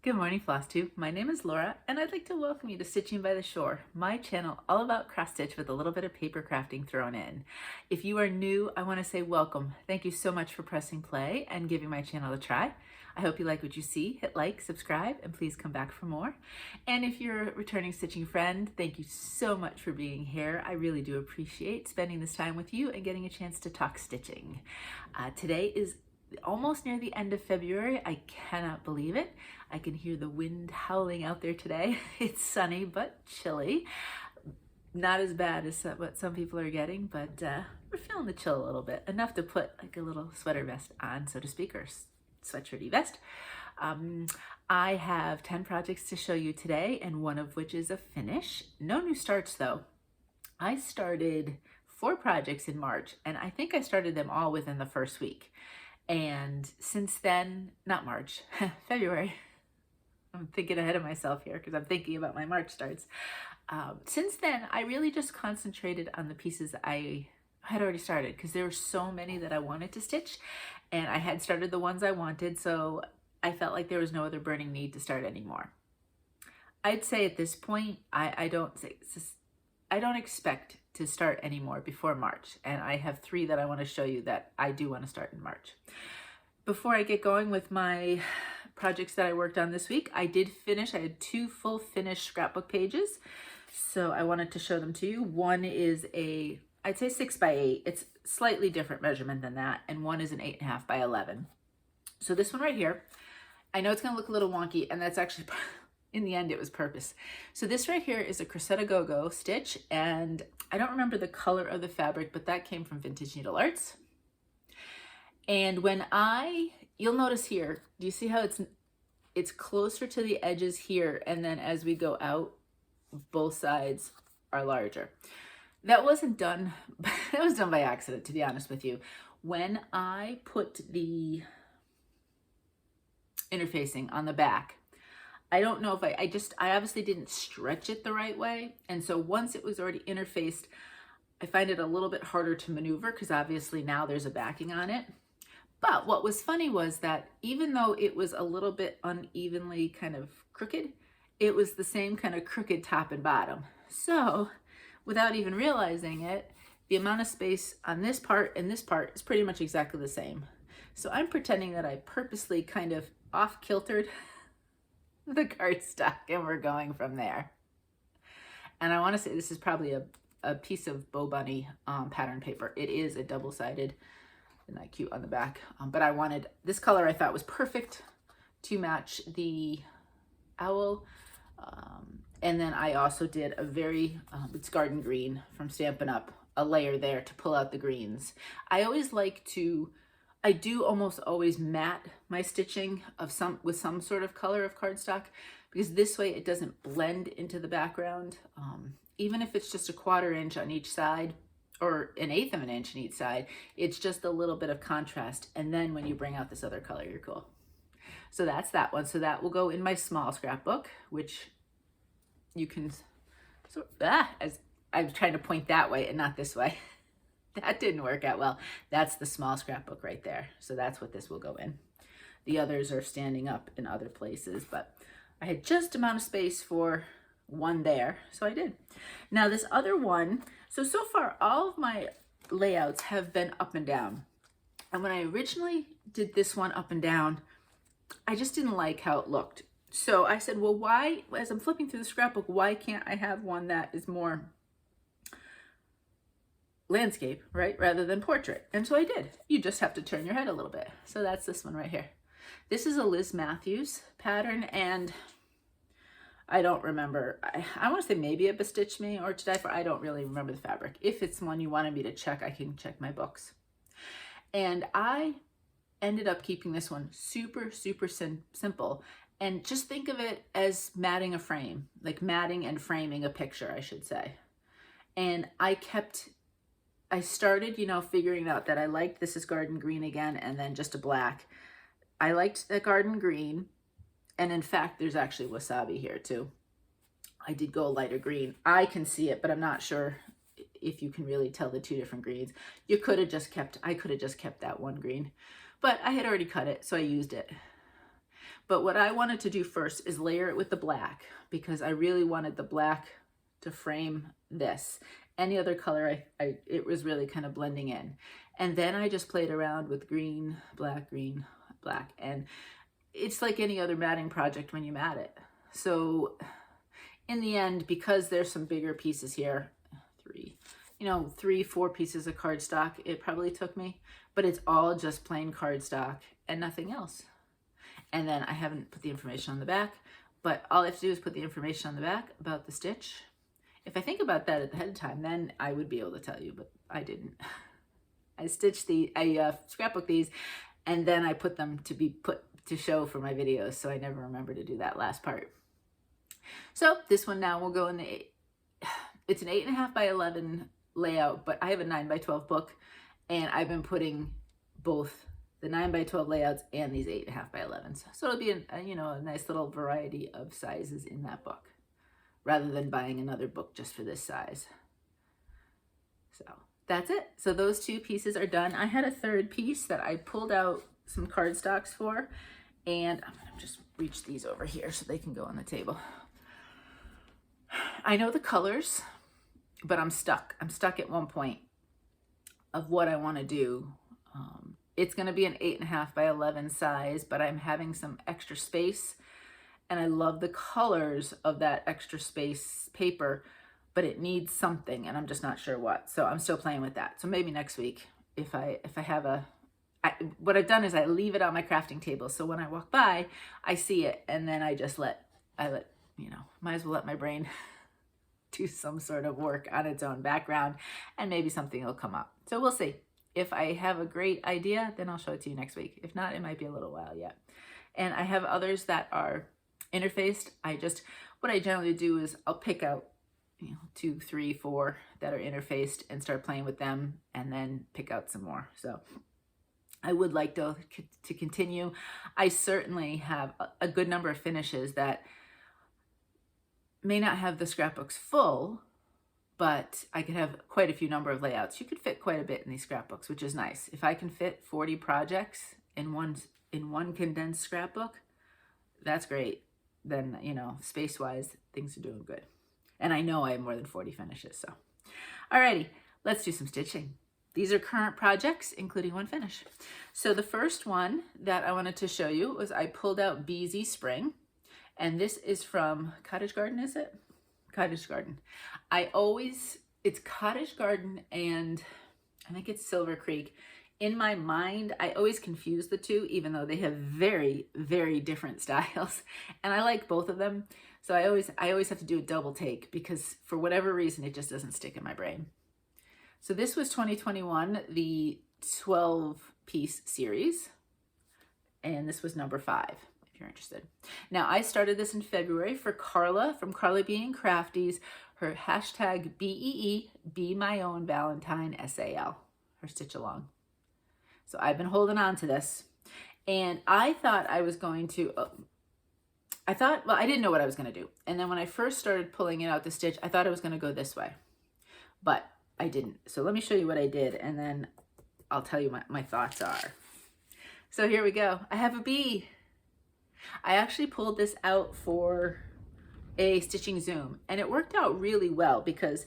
Good morning, Flosstube. My name is Laura, and I'd like to welcome you to Stitching by the Shore, my channel all about cross stitch with a little bit of paper crafting thrown in. If you are new, I want to say welcome. Thank you so much for pressing play and giving my channel a try. I hope you like what you see. Hit like, subscribe, and please come back for more. And if you're a returning stitching friend, thank you so much for being here. I really do appreciate spending this time with you and getting a chance to talk stitching. Today is almost near the end of February. I cannot believe it. I can hear the wind howling out there today. It's sunny but chilly. Not as bad as what some people are getting, but we're feeling the chill a little bit. Enough to put like a little sweater vest on, so to speak, or sweatshirty vest. I have 10 projects to show you today, and one of which is a finish. No new starts though. I started 4 projects in March, and I think I started them all within the first week. And since then, not March, February. I'm thinking ahead of myself here because I'm thinking about my March starts. Since then, I really just concentrated on the pieces I had already started because there were so many that I wanted to stitch, and I had started the ones I wanted, so I felt like there was no other burning need to start anymore. I'd say at this point, I don't expect to start anymore before March, and I have 3 that I want to show you that I do want to start in March. Before I get going with my projects that I worked on this week, I did finish. I had 2 full finished scrapbook pages, so I wanted to show them to you. One is I'd say 6 by 8. It's slightly different measurement than that, and one is an 8.5 by 11. So this one right here, I know it's going to look a little wonky, and that's actually in the end, it was purpose. So this right here is a Crocetta Go-Go stitch, and I don't remember the color of the fabric, but that came from Vintage Needle Arts. And you'll notice here, do you see how it's closer to the edges here, and then as we go out, both sides are larger. That wasn't done, that was done by accident, to be honest with you. When I put the interfacing on the back, I don't know if I obviously didn't stretch it the right way. And so once it was already interfaced, I find it a little bit harder to maneuver because obviously now there's a backing on it. But what was funny was that even though it was a little bit unevenly kind of crooked, it was the same kind of crooked top and bottom. So without even realizing it, the amount of space on this part and this part is pretty much exactly the same. So I'm pretending that I purposely kind of off-kiltered the cardstock, and we're going from there. And I want to say this is probably a piece of Bow Bunny pattern paper. It is a double-sided, isn't that cute on the back? But I wanted this color. I thought was perfect to match the owl. And then I also did a very it's garden green from Stampin' Up, a layer there to pull out the greens. I do almost always matte my stitching with some sort of color of cardstock, because this way it doesn't blend into the background. Even if it's just a 1/4 inch on each side or 1/8 of an inch on each side, it's just a little bit of contrast. And then when you bring out this other color, you're cool. So that's that one. So that will go in my small scrapbook, which you can, as I'm trying to point that way and not this way. That didn't work out well. That's the small scrapbook right there. So that's what this will go in. The others are standing up in other places, but I had just amount of space for one there, so I did. Now this other one, so far all of my layouts have been up and down. And when I originally did this one up and down, I just didn't like how it looked. So I said, well, why, as I'm flipping through the scrapbook, why can't I have one that is more landscape, right, rather than portrait? And so I did. You just have to turn your head a little bit. So that's this one right here. This is a Liz Matthews pattern, and I don't remember. I want to say maybe a Bestitchme or To Die For. I don't really remember the fabric. If it's one you wanted me to check, I can check my books. And I ended up keeping this one super, super simple. And just think of it as matting a frame, like matting and framing a picture, I should say. And I started, figuring out that I liked, this is garden green again, and then just a black. I liked the garden green. And in fact, there's actually wasabi here too. I did go a lighter green. I can see it, but I'm not sure if you can really tell the 2 different greens. I could have just kept that one green, but I had already cut it, so I used it. But what I wanted to do first is layer it with the black, because I really wanted the black to frame this. Any other color, it was really kind of blending in. And then I just played around with green, black, and it's like any other matting project when you mat it. So in the end, because there's some bigger pieces here, 3-4 pieces of cardstock it probably took me, but it's all just plain cardstock and nothing else. And then I haven't put the information on the back, but all I have to do is put the information on the back about the stitch. If I think about that at the head of time, then I would be able to tell you, but I didn't. I scrapbook these, and then I put them to be put to show for my videos, so I never remember to do that last part. So this one now will go in the, it's an 8.5 by 11 layout, but I have a 9 by 12 book, and I've been putting both the 9 by 12 layouts and these 8.5 by 11s. So it'll be a nice little variety of sizes in that book, rather than buying another book just for this size. So that's it. So those two pieces are done. I had a third piece that I pulled out some cardstocks for, and I'm gonna just reach these over here so they can go on the table. I know the colors, but I'm stuck. I'm stuck at one point of what I want to do. It's going to be an 8.5 by 11 size, but I'm having some extra space, and I love the colors of that extra space paper, but it needs something, and I'm just not sure what. So I'm still playing with that. So maybe next week, if I have what I've done is I leave it on my crafting table. So when I walk by, I see it, and then I might as well let my brain do some sort of work on its own background, and maybe something will come up. So we'll see. If I have a great idea, then I'll show it to you next week. If not, it might be a little while yet. And I have others that are interfaced. What I generally do is I'll pick out 2, 3, 4 that are interfaced and start playing with them, and then pick out some more. So I would like to continue. I certainly have a good number of finishes that may not have the scrapbooks full, but I could have quite a few number of layouts. You could fit quite a bit in these scrapbooks, which is nice. If I can fit 40 projects in one condensed scrapbook, that's great. Then, space-wise, things are doing good. And I know I have more than 40 finishes, so. Alrighty, let's do some stitching. These are current projects, including one finish. So the first one that I wanted to show you was I pulled out Beezy Spring, and this is from Cottage Garden, is it? Cottage Garden. It's Cottage Garden, and I think it's Silver Creek. In my mind, I always confuse the two, even though they have very, very different styles. And I like both of them. So I always have to do a double take, because for whatever reason, it just doesn't stick in my brain. So this was 2021, the 12-piece series. And this was number 5. If you're interested. Now, I started this in February for Carla from Carla Being Crafties, her hashtag BEE, beemyownvalentinesal, her stitch along. So I've been holding on to this, and I thought I was going to, I didn't know what I was going to do. And then when I first started pulling it out to stitch, I thought I was going to go this way, but I didn't. So let me show you what I did, and then I'll tell you what my thoughts are. So here we go. I have a bee. I actually pulled this out for a stitching Zoom, and it worked out really well, because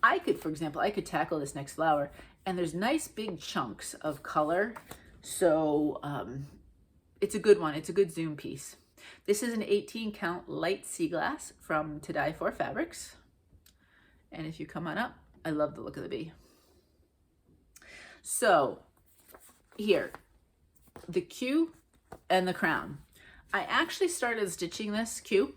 I could, for example, I could tackle this next flower, and there's nice big chunks of color. So it's a good one. It's a good Zoom piece. This is an 18 count light Seaglass from To Die For Fabrics. And if you come on up, I love the look of the bee. So here, the Q and the crown. I actually started stitching this Q.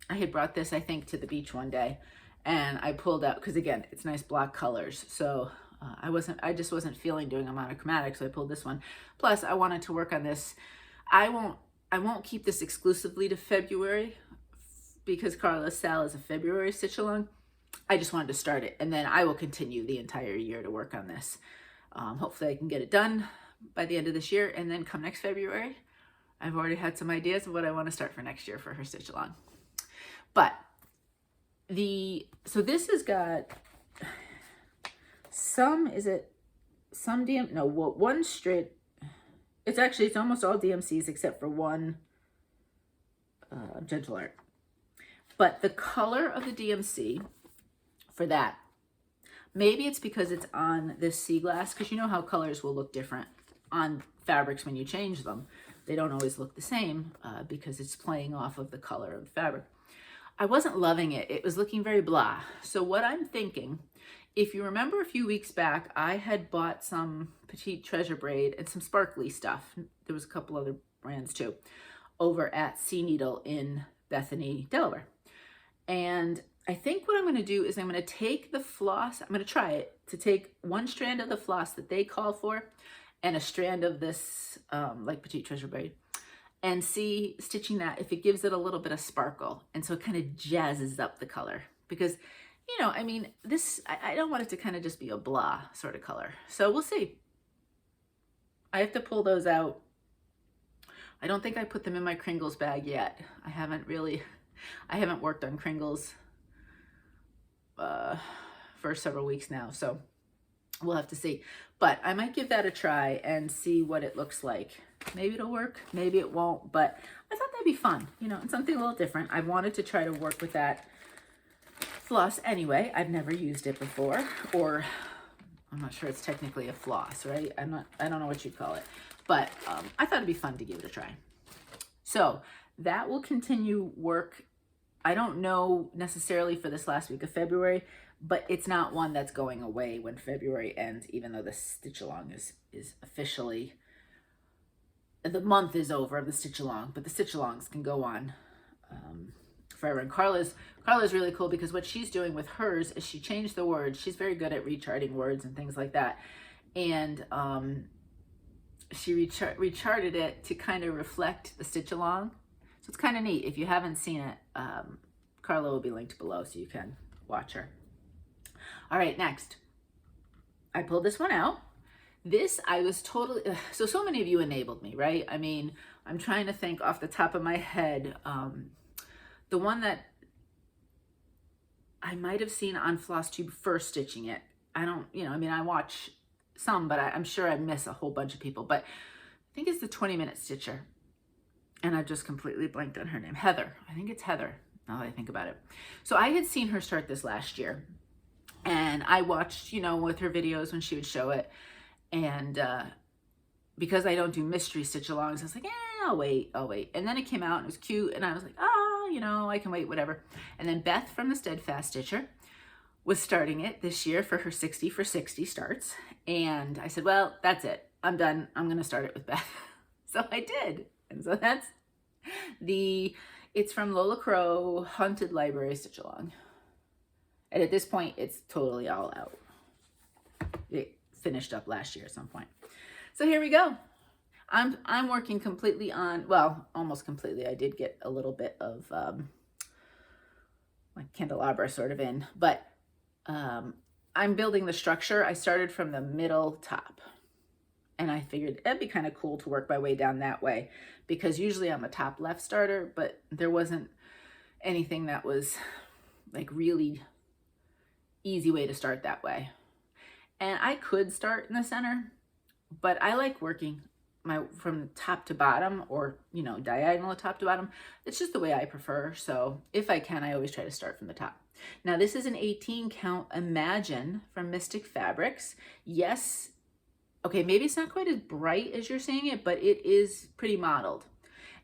I had brought this, I think, to the beach one day, and I pulled out, because again, it's nice block colors. So I just wasn't feeling doing a monochromatic, so I pulled this one. Plus, I wanted to work on this. I won't keep this exclusively to February, because Carla's Sal is a February stitch along. I just wanted to start it, and then I will continue the entire year to work on this. Hopefully I can get it done by the end of this year, and then come next February, I've already had some ideas of what I want to start for next year for her stitch along. But so this has got one straight, it's almost all DMCs except for one Gentle Art. But the color of the DMC for that, maybe it's because it's on this Seaglass, because you know how colors will look different on fabrics when you change them. They don't always look the same because it's playing off of the color of the fabric. I wasn't loving it. It was looking very blah. So what I'm thinking, if you remember a few weeks back, I had bought some Petite Treasure braid and some sparkly stuff. There was a couple other brands too, over at Sea Needle in Bethany, Delaware. And I think what I'm going to do is I'm going to take the floss, I'm going to try it, to take one strand of the floss that they call for and a strand of this like Petite Treasure braid, and see, stitching that, if it gives it a little bit of sparkle. And so it kind of jazzes up the color, because, you know, I mean, this, I don't want it to kind of just be a blah sort of color. So we'll see. I have to pull those out. I don't think I put them in my Kringles bag yet. I haven't worked on Kringles for several weeks now, so we'll have to see. But I might give that a try and see what it looks like. Maybe it'll work, maybe it won't, but I thought that'd be fun, you know, and something a little different. I wanted to try to work with that floss anyway. I've never used it before, or I'm not sure it's technically a floss, right? I don't know what you'd call it, but I thought it'd be fun to give it a try. So that will continue work. I don't know necessarily for this last week of February, but it's not one that's going away when February ends, even though the stitch along is officially, the month is over of the stitch along, but the stitch alongs can go on forever. And Carla's really cool, because what she's doing with hers is she changed the words. She's very good at recharting words and things like that. And she recharted it to kind of reflect the stitch along. So it's kind of neat. If you haven't seen it, Carla will be linked below so you can watch her. All right, next. I pulled this one out. This, I was totally, so many of you enabled me, right? I mean, I'm trying to think off the top of my head. The one that I might have seen on Flosstube first stitching it. I don't, you know, I mean, I watch some, but I'm sure I miss a whole bunch of people. But I think it's the 20-minute stitcher. And I've just completely blanked on her name. Heather. I think it's Heather, now that I think about it. So I had seen her start this last year. And I watched, you know, with her videos when she would show it. And because I don't do mystery stitch alongs, I was like, I'll wait. And then it came out and it was cute. And I was like, oh, you know, I can wait, whatever. And then Beth from the Steadfast Stitcher was starting it this year for her 60 for 60 starts. And I said, well, that's it. I'm done. I'm going to start it with Beth. So I did. And so that's it's from Lola Crow Haunted Library Stitch Along. And at this point, it's totally all out. It finished up last year at some point. So here we go. I'm working completely on, well, almost completely. I did get a little bit of like candelabra sort of in, but I'm building the structure. I started from the middle top. And I figured it'd be kind of cool to work my way down that way, because usually I'm a top left starter, but there wasn't anything that was like really easy way to start that way. And I could start in the center, but I like working from top to bottom, or, you know, diagonal top to bottom. It's just the way I prefer. So if I can, I always try to start from the top. Now this is an 18 count Imagine from Mystic Fabrics. Yes. Okay, maybe it's not quite as bright as you're seeing it, but it is pretty modeled.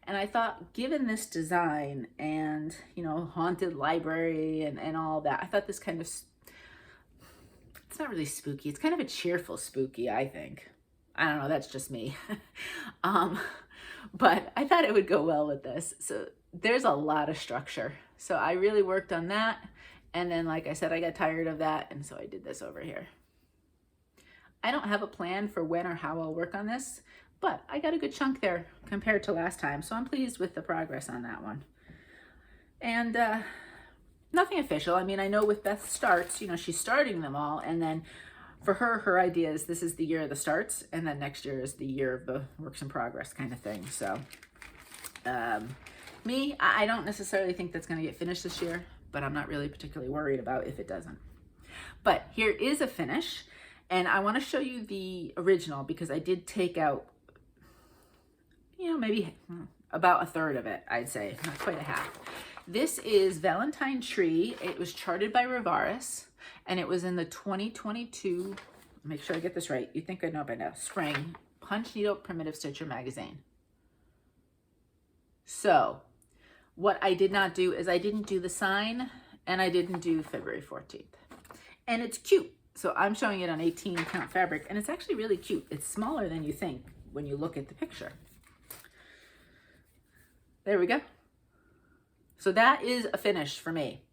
And I thought, given this design and, you know, haunted library and all that, I thought this kind of, it's not really spooky. It's kind of a cheerful spooky, I think. I don't know, that's just me. But I thought it would go well with this. So there's a lot of structure. So I really worked on that. And then, like I said, I got tired of that. And so I did this over here. I don't have a plan for when or how I'll work on this, but I got a good chunk there compared to last time. So I'm pleased with the progress on that one. And nothing official. I mean, I know with Beth starts, you know, she's starting them all. And then for her idea is this is the year of the starts. And then next year is the year of the works in progress kind of thing. So me, I don't necessarily think that's going to get finished this year, but I'm not really particularly worried about if it doesn't. But here is a finish. And I want to show you the original, because I did take out know, maybe about a third of it, I'd say, not quite a half. This is Valentine Tree. It was charted by Rovaris, and it was in the 2022, make sure I get this right, you think I know by now, spring Punch Needle Primitive Stitcher magazine. So what I did not do is I didn't do the sign, and I didn't do February 14th. And it's cute. So I'm showing it on 18 count fabric, and it's actually really cute. It's smaller than you think when you look at the picture. There we go. So that is a finish for me.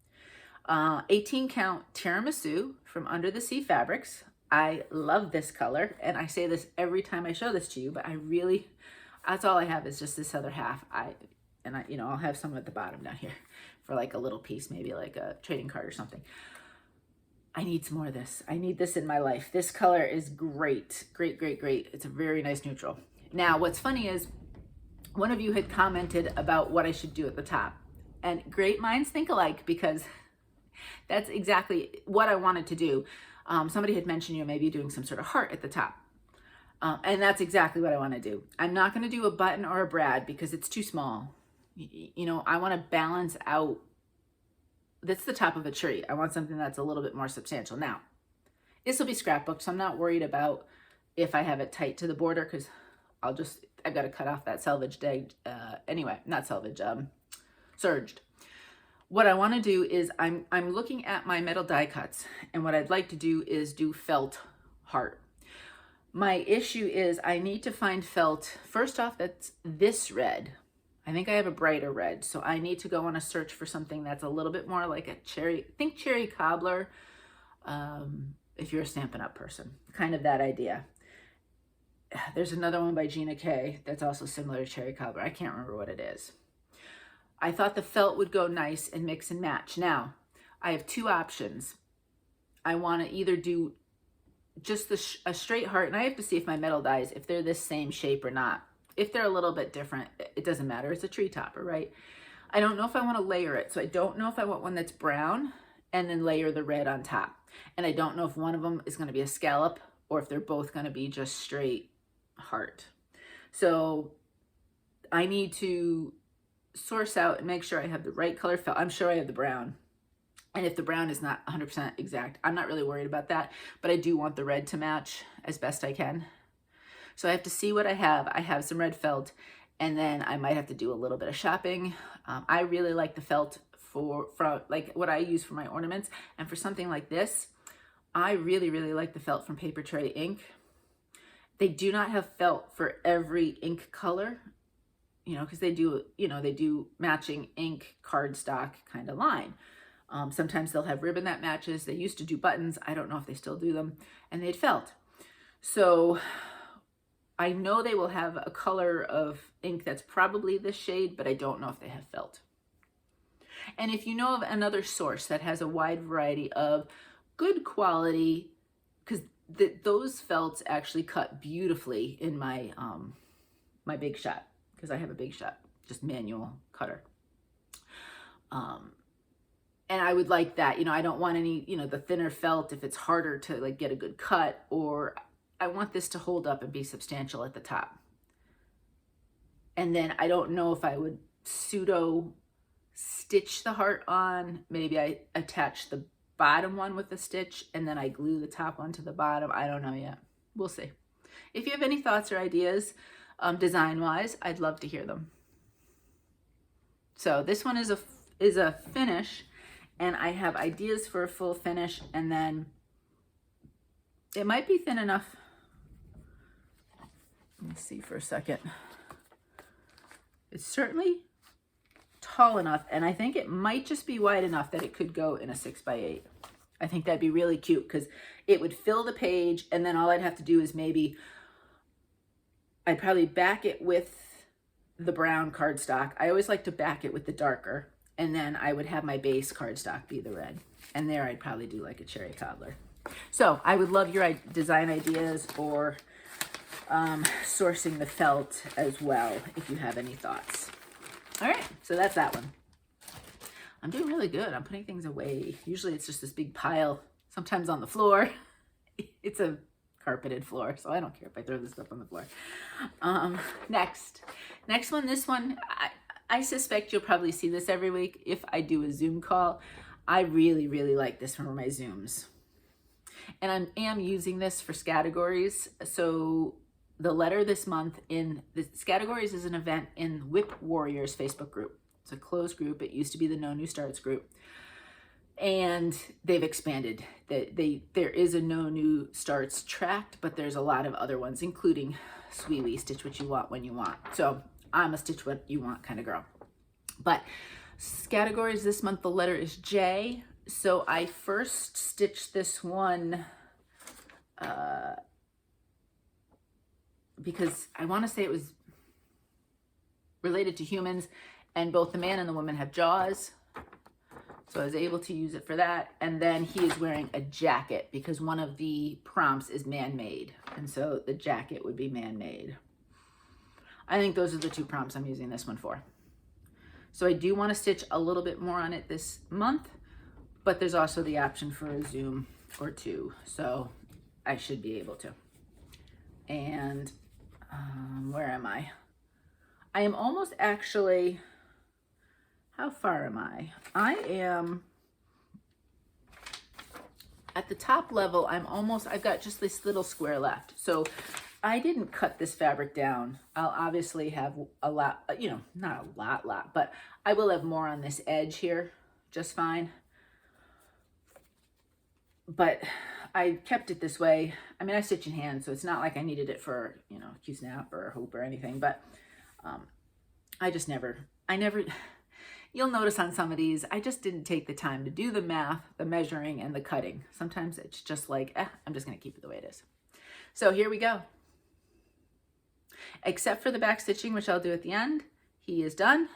18 count Tiramasu from Under the Sea Fabrics. I love this color, and I say this every time I show this to you, but I really, that's all I have is just this other half. You know, I'll have some at the bottom down here for like a little piece, maybe like a trading card or something. I need some more of this. I need this in my life. This color is great, great, great, great. It's a very nice neutral. Now, what's funny is one of you had commented about what I should do at the top, and great minds think alike, because that's exactly what I wanted to do. Somebody had mentioned, you know, maybe doing some sort of heart at the top. And that's exactly what I want to do. I'm not going to do a button or a brad because it's too small. You know, I want to balance out. That's the top of a tree. I want something that's a little bit more substantial. Now, this will be scrapbook, so I'm not worried about if I have it tight to the border, because I've got to cut off that selvage day. Anyway, not selvage, serged. What I want to do is I'm looking at my metal die cuts, and what I'd like to do is do felt heart. My issue is I need to find felt, first off, that's this red. I think I have a brighter red, so I need to go on a search for something that's a little bit more like a cherry, think cherry cobbler, if you're a Stampin' Up person, kind of that idea. There's another one by Gina K that's also similar to cherry cobbler. I can't remember what it is. I thought the felt would go nice and mix and match. Now, I have two options. I want to either do just a straight heart, and I have to see if my metal dies, if they're this same shape or not. If they're a little bit different, it doesn't matter. It's a tree topper, right? I don't know if I want to layer it. So I don't know if I want one that's brown and then layer the red on top. And I don't know if one of them is going to be a scallop or if they're both going to be just straight heart. So I need to source out and make sure I have the right color felt. I'm sure I have the brown. And if the brown is not 100% exact, I'm not really worried about that. But I do want the red to match as best I can. So I have to see what I have. I have some red felt, and then I might have to do a little bit of shopping. I really like the felt for like what I use for my ornaments. And for something like this, I really, really like the felt from Paper Tray Ink. They do not have felt for every ink color, you know, because they do, you know, they do matching ink cardstock kind of line. Sometimes they'll have ribbon that matches. They used to do buttons. I don't know if they still do them. And they'd felt. So I know they will have a color of ink that's probably this shade, but I don't know if they have felt. And if you know of another source that has a wide variety of good quality, because those felts actually cut beautifully in my my Big Shot, because I have a Big Shot, just manual cutter. And I would like that, you know, I don't want any, you know, the thinner felt if it's harder to like get a good cut, or I want this to hold up and be substantial at the top. And then I don't know if I would pseudo stitch the heart on. Maybe I attach the bottom one with a stitch and then I glue the top one to the bottom. I don't know yet. We'll see. If you have any thoughts or ideas, design-wise, I'd love to hear them. So this one is a finish, and I have ideas for a full finish, and then it might be thin enough. Let me see for a second. It's certainly tall enough, and I think it might just be wide enough that it could go in a 6x8. I think that'd be really cute because it would fill the page, and then all I'd have to do is maybe, I'd probably back it with the brown cardstock. I always like to back it with the darker, and then I would have my base cardstock be the red. And there I'd probably do like a cherry cobbler. So I would love your design ideas, or sourcing the felt as well, if you have any thoughts. All right, so that's that one. I'm doing really good. I'm putting things away. Usually it's just this big pile, sometimes on the floor. It's a carpeted floor, so I don't care if I throw this stuff on the floor. Next one, this one, I suspect you'll probably see this every week if I do a Zoom call. I really, really like this for my Zooms. And I am using this for categories. So the letter this month in the categories is an event in Whip Warriors Facebook group. It's a closed group. It used to be the No New Starts group. And they've expanded. There is a No New Starts tract, but there's a lot of other ones, including Sweet Wee, Stitch What You Want When You Want. So I'm a Stitch What You Want kind of girl. But categories this month, the letter is J. So I first stitched this one because I want to say it was related to humans, and both the man and the woman have jaws. So I was able to use it for that. And then he is wearing a jacket because one of the prompts is man-made. And so the jacket would be man-made. I think those are the two prompts I'm using this one for. So I do want to stitch a little bit more on it this month, but there's also the option for a Zoom or two. So I should be able to. And where am I? I am almost actually, how far am I? I am at the top level. I've got just this little square left. So I didn't cut this fabric down. I'll obviously have a lot, not a lot, but I will have more on this edge here, just fine. But I kept it this way. I mean, I stitch in hand, so it's not like I needed it for, Q-snap or a hoop or anything, but I never, you'll notice on some of these, I just didn't take the time to do the math, the measuring, and the cutting. Sometimes it's just like, I'm just gonna keep it the way it is. So here we go. Except for the back stitching, which I'll do at the end, he is done.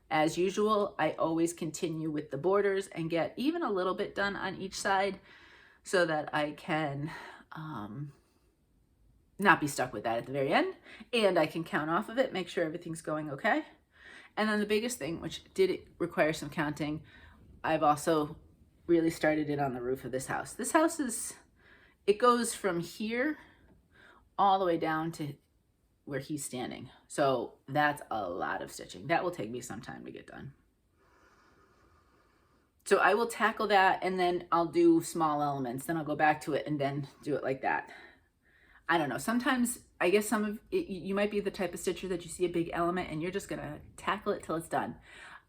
As usual, I always continue with the borders and get even a little bit done on each side so that I can not be stuck with that at the very end, and I can count off of it, make sure everything's going okay. And then the biggest thing, which did require some counting, I've also really started it on the roof of this house. This house it goes from here all the way down to where he's standing. So that's a lot of stitching. That will take me some time to get done. So I will tackle that, and then I'll do small elements. Then I'll go back to it and then do it like that. I don't know. Sometimes I guess you might be the type of stitcher that you see a big element and you're just going to tackle it till it's done.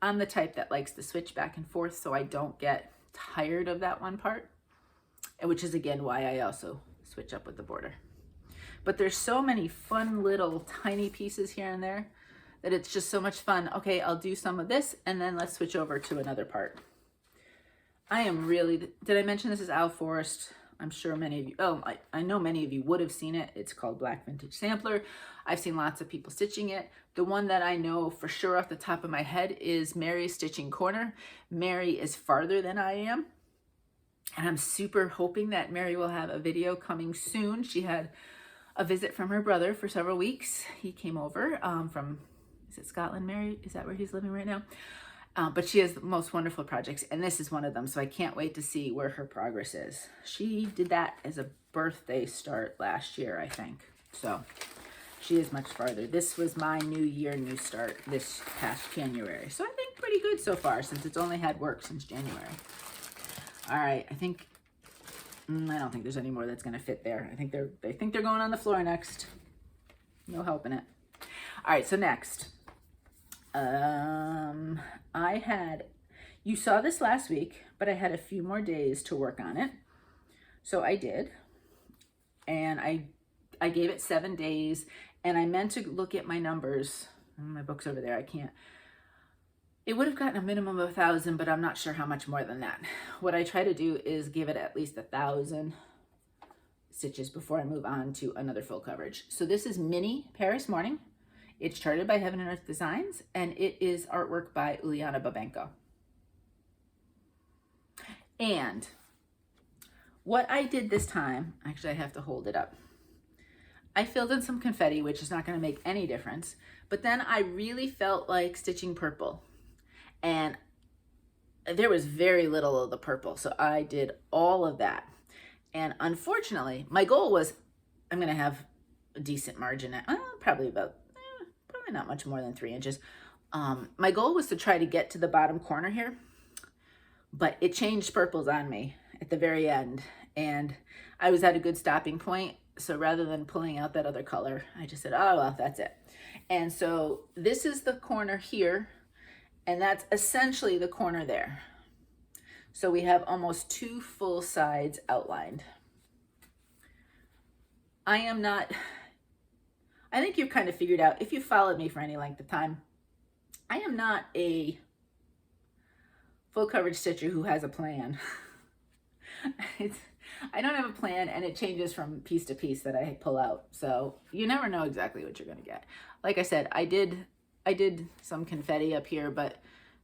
I'm the type that likes to switch back and forth so I don't get tired of that one part, which is again why I also switch up with the border. But there's so many fun little tiny pieces here and there that it's just so much fun. Okay, I'll do some of this and then let's switch over to another part. I am really, did I mention this is Owl Forest? I'm sure many of you, I know many of you would have seen it. It's called Black Vintage Sampler. I've seen lots of people stitching it. The one that I know for sure off the top of my head is Mary's Stitching Corner. Mary is farther than I am. And I'm super hoping that Mary will have a video coming soon. She had a visit from her brother for several weeks. He came over from, is it Scotland, Mary? Is that where he's living right now? But she has the most wonderful projects, and this is one of them, so I can't wait to see where her progress is. She did that as a birthday start last year, I think. So she is much farther. This was my new year, new start this past January. So I think pretty good so far, since it's only had work since January. All right, I don't think there's any more that's gonna fit there. They think they're going on the floor next. No helping it. All right, so next. You saw this last week, but I had a few more days to work on it. So I did. And I gave it 7 days, and I meant to look at my numbers. My book's over there, I can't. It would have gotten a minimum of 1,000, but I'm not sure how much more than that. What I try to do is give it at least 1,000 stitches before I move on to another full coverage. So this is Mini Paris Morning. It's charted by Heaven and Earth Designs, and it is artwork by Uliana Babenko. And what I did this time, actually I have to hold it up. I filled in some confetti, which is not going to make any difference, but then I really felt like stitching purple. And there was very little of the purple, so I did all of that. And unfortunately, my goal was I'm going to have a decent margin, probably about, probably not much more than 3 inches. My goal was to try to get to the bottom corner here, but it changed purples on me at the very end, and I was at a good stopping point. So rather than pulling out that other color, I just said, oh, well, that's it. And so this is the corner here, and that's essentially the corner there. So we have almost 2 full sides outlined. I think you've kind of figured out, if you followed me for any length of time, I am not a full coverage stitcher who has a plan. I don't have a plan, and it changes from piece to piece that I pull out. So you never know exactly what you're going to get. Like I said, I did some confetti up here, but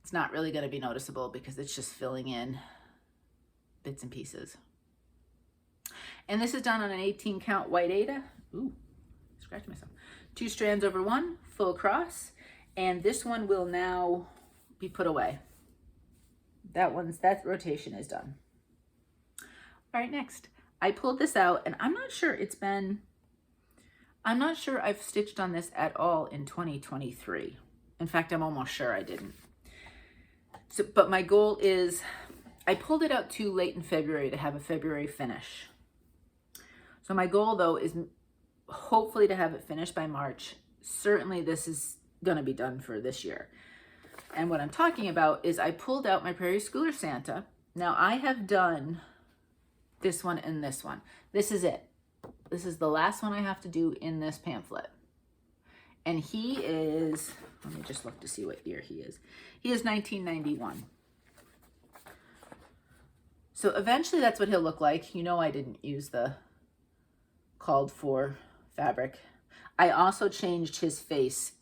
it's not really going to be noticeable because it's just filling in bits and pieces. And this is done on an 18 count white Aida. Ooh, scratch myself. 2 strands over 1, full across. And this one will now be put away. That rotation is done. All right, next. I pulled this out, and I'm not sure I've stitched on this at all in 2023. In fact, I'm almost sure I didn't. So, but my goal is, I pulled it out too late in February to have a February finish. So my goal, though, is hopefully to have it finished by March. Certainly this is going to be done for this year. And what I'm talking about is I pulled out my Prairie Schooler Santa. Now I have done this one and this one. This is it. This is the last one I have to do in this pamphlet. And he is, let me just look to see what year he is. He is 1991. So eventually that's what he'll look like. You know, I didn't use the called for fabric. I also changed his face.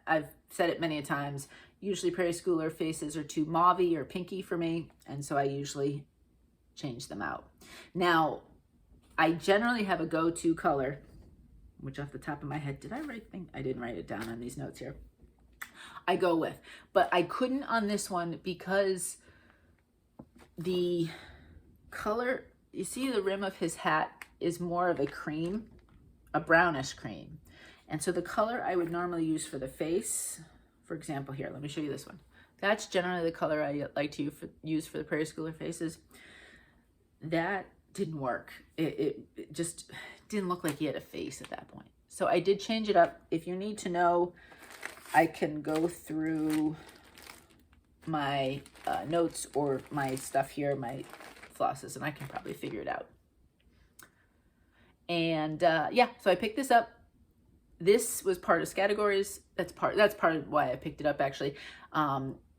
I've said it many times. Usually Prairie Schooler faces are too mauvey or pinky for me, and so I usually change them out. Now, I generally have a go-to color, which off the top of my head, did I write things? I didn't write it down on these notes here. I go with, but I couldn't on this one because the color, you see the rim of his hat is more of a cream, a brownish cream. And so the color I would normally use for the face, for example, here, let me show you this one. That's generally the color I like to use for the Prairie Schooler faces. That didn't work. It just didn't look like he had a face at that point. So I did change it up. If you need to know, I can go through my notes or my stuff here, my flosses, and I can probably figure it out. And yeah, so I picked this up. This was part of categories. That's part of why I picked it up, actually.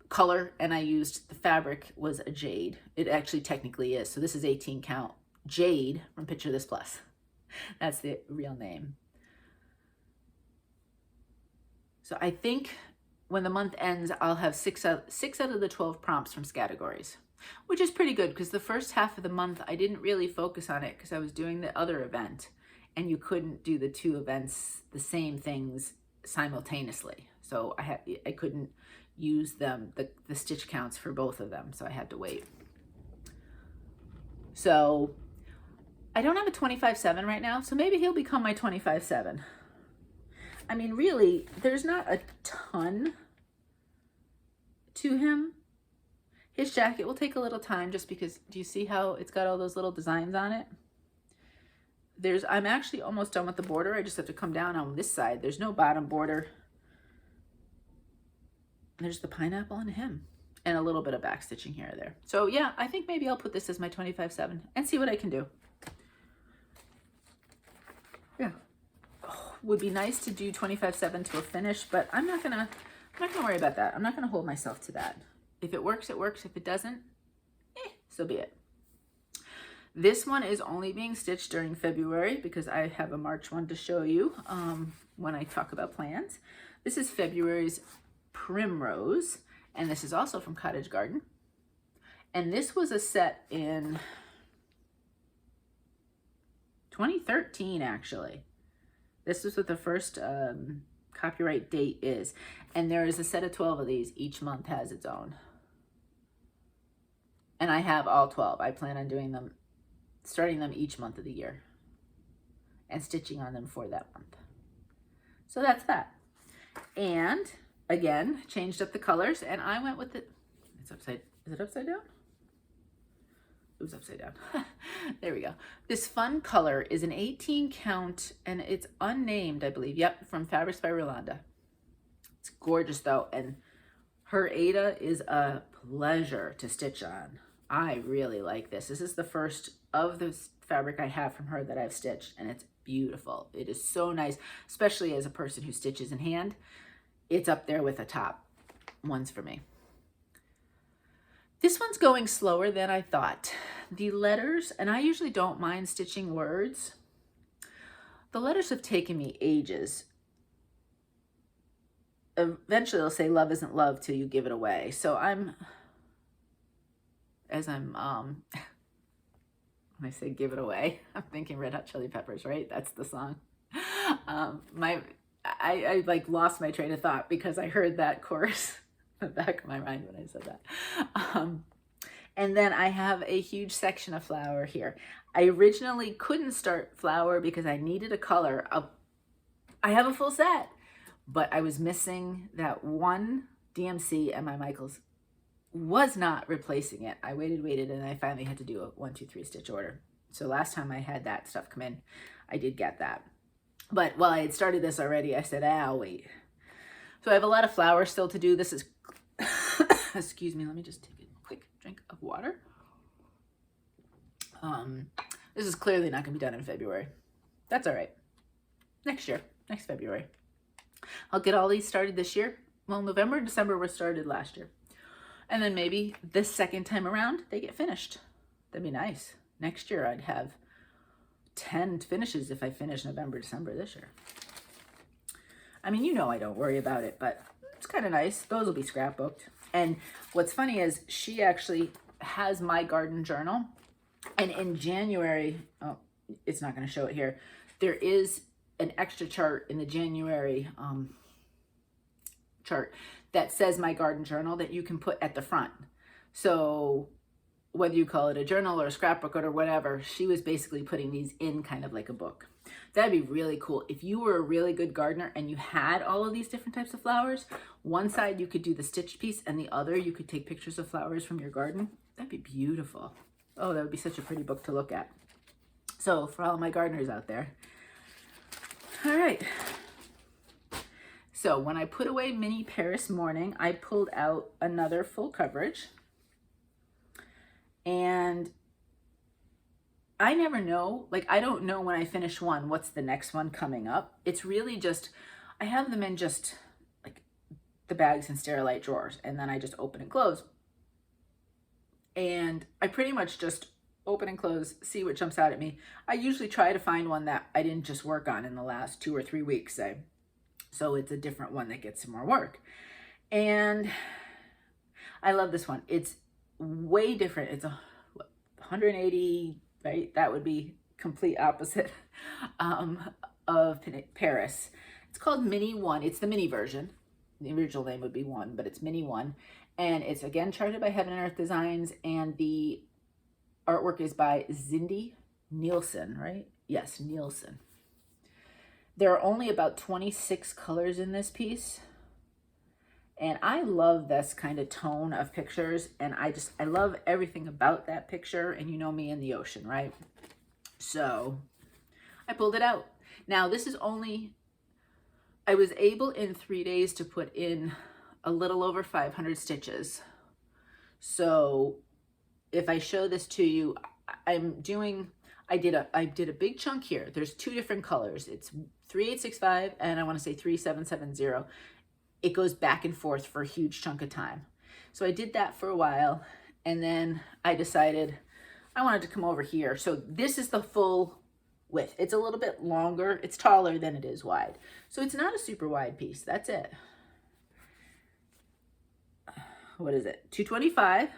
Color, and I used the fabric was a Jade. It actually technically is. So this is 18 count Jade from Picture This Plus. That's the real name. So I think when the month ends, I'll have 6 out of the 12 prompts from categories, which is pretty good because the first half of the month I didn't really focus on it because I was doing the other event, and you couldn't do the 2 events, the same things simultaneously. So I couldn't use them, the stitch counts for both of them, so I had to wait. So I don't have a 25/7 right now, so maybe he'll become my 25/7. I mean, really, there's not a ton to him. His jacket will take a little time just because, do you see how it's got all those little designs on it? I'm actually almost done with the border. I just have to come down on this side. There's no bottom border. There's the pineapple and him and a little bit of back stitching here or there. So yeah, I think maybe I'll put this as my 25/7 and see what I can do. Yeah. Oh, would be nice to do 25/7 to a finish, but I'm not gonna worry about that. I'm not gonna hold myself to that. If it works, it works. If it doesn't, so be it. This one is only being stitched during February because I have a March one to show you when I talk about plans. This is February's Primrose, and this is also from Cottage Garden. And this was a set in 2013, actually. This is what the first copyright date is. And there is a set of 12 of these. Each month has its own. And I have all 12. I plan on doing them starting them each month of the year and stitching on them for that month. So that's that. And again, changed up the colors, and I went with is it upside down? It was upside down. There we go. This fun color is an 18 count, and it's unnamed, I believe. Yep, from Fabrics by Rolanda. It's gorgeous though, and her Aida is a pleasure to stitch on. I really like this. This is the first of this fabric I have from her that I've stitched, and it's beautiful. It is so nice, especially as a person who stitches in hand. It's up there with the top ones for me. This one's going slower than I thought. The letters, and I usually don't mind stitching words. The letters have taken me ages. Eventually they'll say love isn't love till you give it away. So when I say give it away, I'm thinking Red Hot Chili Peppers, right? That's the song. I like lost my train of thought because I heard that chorus in the back of my mind when I said that. And then I have a huge section of flower here. I originally couldn't start flower because I needed a color. I have a full set, but I was missing that one DMC, and my Michaels was not replacing it. I waited, and I finally had to do a 1, 2, 3 stitch order. So last time I had that stuff come in, I did get that. But while I had started this already, I said, I'll wait. So I have a lot of flowers still to do. This is, excuse me, let me just take a quick drink of water. This is clearly not going to be done in February. That's all right. Next year, next February. I'll get all these started this year. Well, November and December were started last year. And then maybe this second time around, they get finished. That'd be nice. Next year, I'd have 10 finishes if I finish November, December this year. I mean, you know I don't worry about it, but it's kind of nice. Those will be scrapbooked. And what's funny is she actually has my garden journal. And in January, oh, it's not going to show it here, there is an extra chart in the January chart that says my garden journal that you can put at the front. So whether you call it a journal or a scrapbook or whatever, she was basically putting these in kind of like a book. That'd be really cool. If you were a really good gardener and you had all of these different types of flowers, one side you could do the stitched piece and the other you could take pictures of flowers from your garden. That'd be beautiful. Oh, that would be such a pretty book to look at. So for all my gardeners out there. All right. So when I put away Mini Paris Morning, I pulled out another full coverage. And I never know, like I don't know when I finish one, what's the next one coming up. It's really just, I have them in just like the bags and Sterilite drawers, and then I just open and close. And I pretty much just open and close, see what jumps out at me. I usually try to find one that I didn't just work on in the last 2 or 3 weeks, say. So it's a different one that gets some more work. And I love this one. It's way different. It's 180, right? That would be complete opposite of Paris. It's called Mini 1. It's the mini version. The original name would be 1, but it's Mini 1. And it's again charted by Heaven and Earth Designs, and the artwork is by Zindy, Nielson, right? Yes, Nielson. There are only about 26 colors in this piece. And I love this kind of tone of pictures, and I love everything about that picture, and you know me in the ocean, right? So I pulled it out. Now this is only, I was able in 3 days to put in a little over 500 stitches. So if I show this to you, I did a big chunk here. There's 2 different colors. It's 3865 and I want to say 3770. It goes back and forth for a huge chunk of time. So I did that for a while, and then I decided I wanted to come over here. So this is the full width. It's a little bit longer. It's taller than it is wide. So it's not a super wide piece. That's it. What is it? 225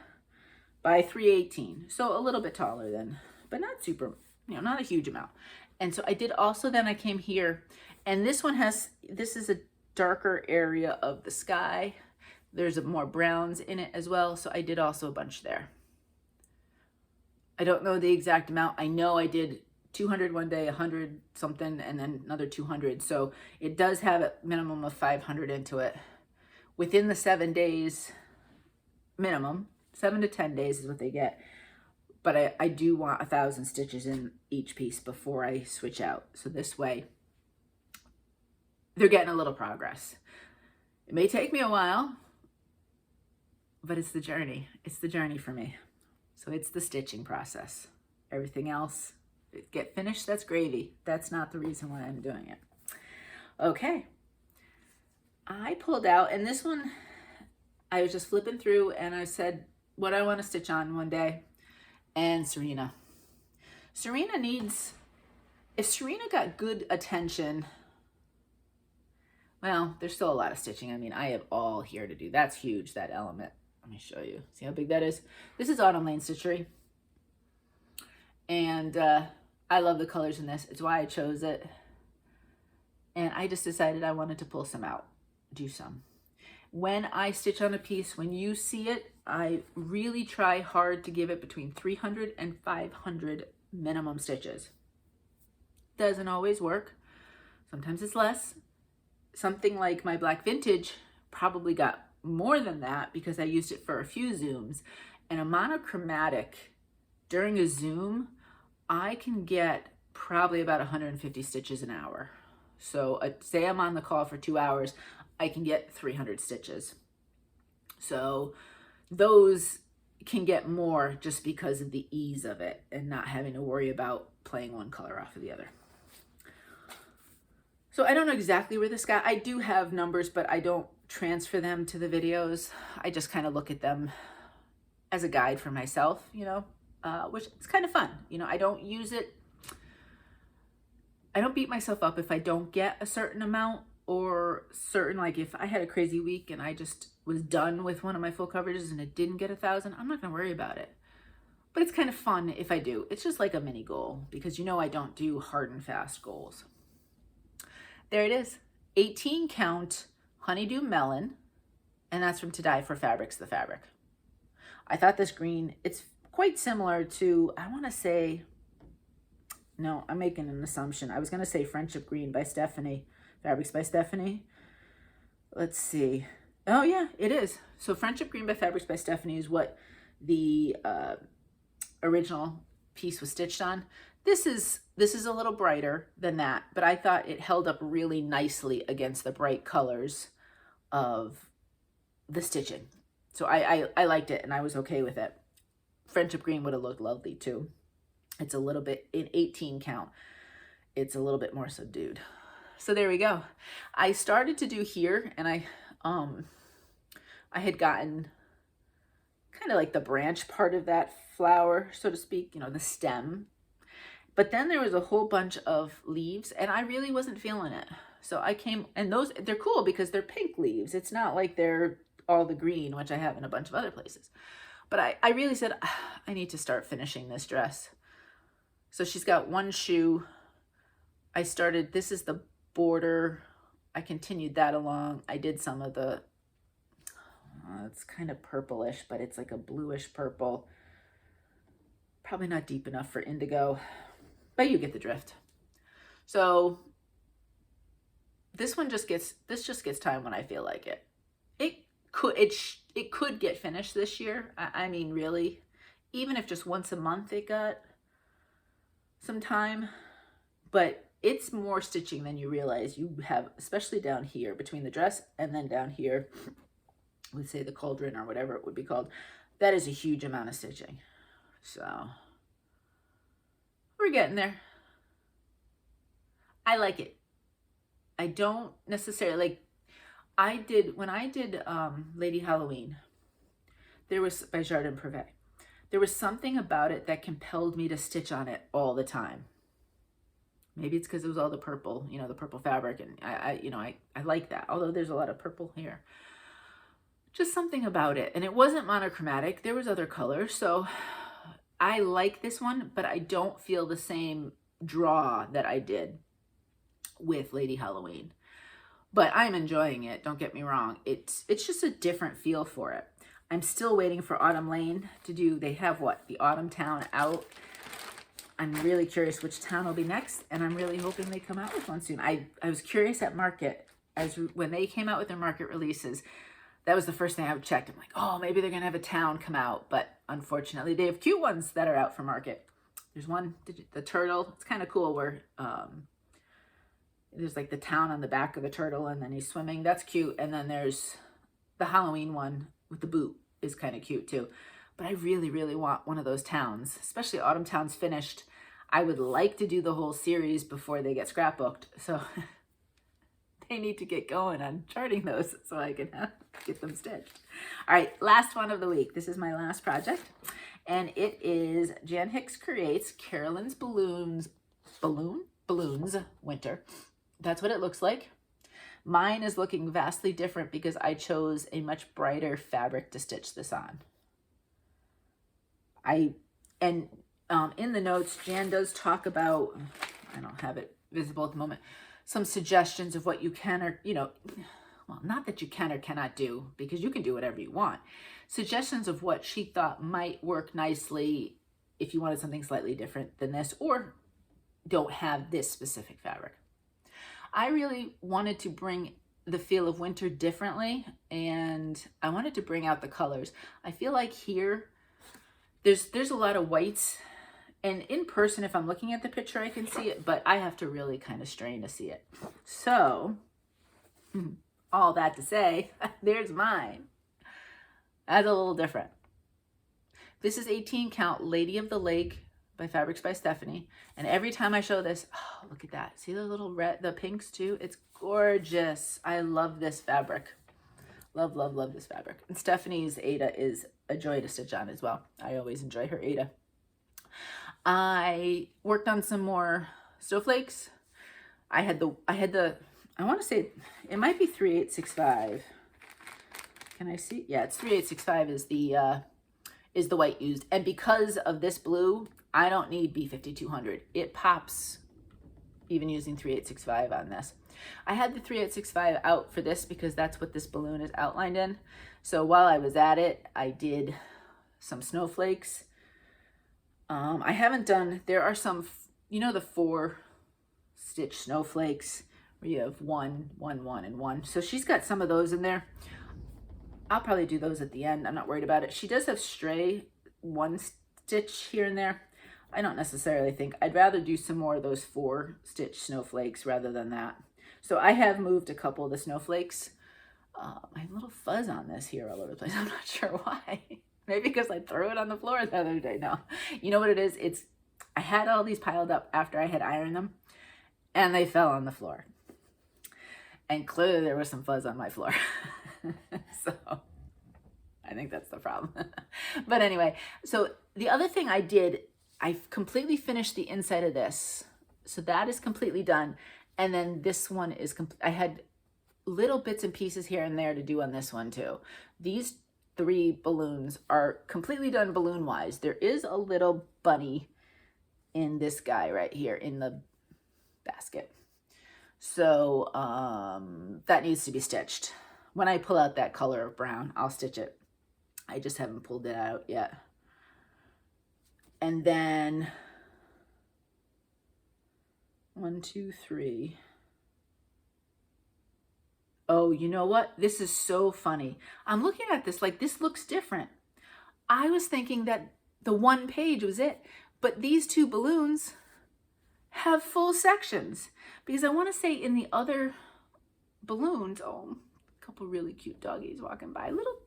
by 318. So a little bit taller than, but not super, not a huge amount. And so I did also, then I came here, and this one has, this is a darker area of the sky. There's more browns in it as well. So I did also a bunch there. I don't know the exact amount. I know I did 200 one day, 100 something, and then another 200. So it does have a minimum of 500 into it. Within the 7 days minimum, 7 to 10 days is what they get. But I do want 1,000 stitches in each piece before I switch out. So this way, they're getting a little progress. It may take me a while, but it's the journey. It's the journey for me. So it's the stitching process. Everything else, get finished, that's gravy. That's not the reason why I'm doing it. Okay. I pulled out, and this one, I was just flipping through and I said what I want to stitch on one day. And Serena. Serena needs, if Serena got good attention, well, there's still a lot of stitching. I mean, I have all here to do. That's huge, that element. Let me show you. See how big that is? This is Autumn Lane Stitchery. And I love the colors in this. It's why I chose it. And I just decided I wanted to pull some out, do some. When I stitch on a piece, when you see it, I really try hard to give it between 300 and 500 minimum stitches. Doesn't always work. Sometimes it's less. Something like my black vintage probably got more than that because I used it for a few zooms. And a monochromatic, during a zoom, I can get probably about 150 stitches an hour. So say I'm on the call for 2 hours, I can get 300 stitches. So those can get more just because of the ease of it and not having to worry about playing one color off of the other. So I don't know exactly where this got. I do have numbers, but I don't transfer them to the videos. I just kind of look at them as a guide for myself, you know, which is kind of fun. You know, I don't use it. I don't beat myself up if I don't get a certain amount or certain, like if I had a crazy week and I just was done with one of my full coverages and it didn't get 1,000, I'm not going to worry about it. But it's kind of fun if I do. It's just like a mini goal because, you know, I don't do hard and fast goals. There it is. 18 count Honeydew Melon. And that's from To Dye for Fabrics, the fabric. I thought this green, it's quite similar to, I want to say, no, I'm making an assumption. I was going to say Friendship Green by Stephanie. Fabrics by Stephanie. Let's see. Oh yeah, it is. So Friendship Green by Fabrics by Stephanie is what the original piece was stitched on. This is a little brighter than that, but I thought it held up really nicely against the bright colors of the stitching. So I liked it and I was okay with it. Friendship Green would have looked lovely too. It's a little bit, in 18 count, it's a little bit more subdued. So there we go. I started to do here and I had gotten kind of like the branch part of that flower, so to speak, you know, the stem. But then there was a whole bunch of leaves and I really wasn't feeling it. So I came, and those, they're cool because they're pink leaves. It's not like they're all the green, which I have in a bunch of other places. But I really said, I need to start finishing this dress. So she's got one shoe. I started, this is the border. I continued that along. I did some of the, it's kind of purplish, but it's like a bluish purple. Probably not deep enough for indigo, but you get the drift. So this one just gets, this just gets time when I feel like it. It could get finished this year. I mean, really, even if just once a month it got some time, but it's more stitching than you realize you have, especially down here between the dress and then down here, let's say the cauldron or whatever it would be called. That is a huge amount of stitching. So we're getting there. I like it. I don't necessarily like, when I did Lady Halloween, there was, by Jardin Privé, there was something about it that compelled me to stitch on it all the time. Maybe it's because it was all the purple, you know, the purple fabric, and I like that, although there's a lot of purple here. Just something about it, and it wasn't monochromatic. There was other colors, so I like this one, but I don't feel the same draw that I did with Lady Halloween. But I'm enjoying it, don't get me wrong. It's just a different feel for it. I'm still waiting for Autumn Lane to do, they have what? The Autumn Town out. I'm really curious which town will be next, and I'm really hoping they come out with one soon. I was curious at market, when they came out with their market releases, that was the first thing I checked. I'm like, oh, maybe they're going to have a town come out, but unfortunately they have cute ones that are out for market. There's one, the turtle. It's kind of cool where there's like the town on the back of the turtle and then he's swimming. That's cute. And then there's the Halloween one with the boot is kind of cute too. But I really, really want one of those towns, especially Autumn Town's finished. I would like to do the whole series before they get scrapbooked. So they need to get going on charting those so I can get them stitched. All right, last one of the week. This is my last project. And it is Jan Hicks Creates Carolyn's Balloons Winter. That's what it looks like. Mine is looking vastly different because I chose a much brighter fabric to stitch this on. In the notes, Jan does talk about, I don't have it visible at the moment, some suggestions of what you can or, well, not that you can or cannot do, because you can do whatever you want. Suggestions of what she thought might work nicely if you wanted something slightly different than this or don't have this specific fabric. I really wanted to bring the feel of winter differently, and I wanted to bring out the colors. I feel like here, there's a lot of whites, and in person, if I'm looking at the picture, I can see it, but I have to really kind of strain to see it. So, all that to say, there's mine. That's a little different. This is 18 count Lady of the Lake by Fabrics by Stephanie. And every time I show this, oh, look at that. See the little red, the pinks too? It's gorgeous. I love this fabric. Love, love, love this fabric. And Stephanie's Aida is a joy to stitch on as well. I always enjoy her Aida. I worked on some more snowflakes. I want to say it might be 3865. Can I see? Yeah, it's 3865 is the white used. And because of this blue, I don't need B5200. It pops even using 3865 on this. I had the 3865 out for this because that's what this balloon is outlined in. So while I was at it, I did some snowflakes. I haven't done, there are some, the 4 stitch snowflakes where you have 1, 1, 1, and 1. So she's got some of those in there. I'll probably do those at the end. I'm not worried about it. She does have stray 1 stitch here and there. I don't necessarily think, I'd rather do some more of those 4 stitch snowflakes rather than that. So I have moved a couple of the snowflakes. I have a little fuzz on this here all over the place. I'm not sure why. Maybe because I threw it on the floor the other day. No, you know what it is? I had all these piled up after I had ironed them and they fell on the floor. And clearly there was some fuzz on my floor. So I think that's the problem. But anyway, so the other thing I did, I completely finished the inside of this. So that is completely done. And then this one is, I had little bits and pieces here and there to do on this one too. These 3 balloons are completely done balloon wise. There is a little bunny in this guy right here in the basket. So that needs to be stitched. When I pull out that color of brown, I'll stitch it. I just haven't pulled it out yet. And then 1, 2, 3. Oh, you know what? This is so funny. I'm looking at this like this looks different. I was thinking that the 1 page was it, but these 2 balloons have full sections because I want to say in the other balloons, oh, a couple really cute doggies walking by, little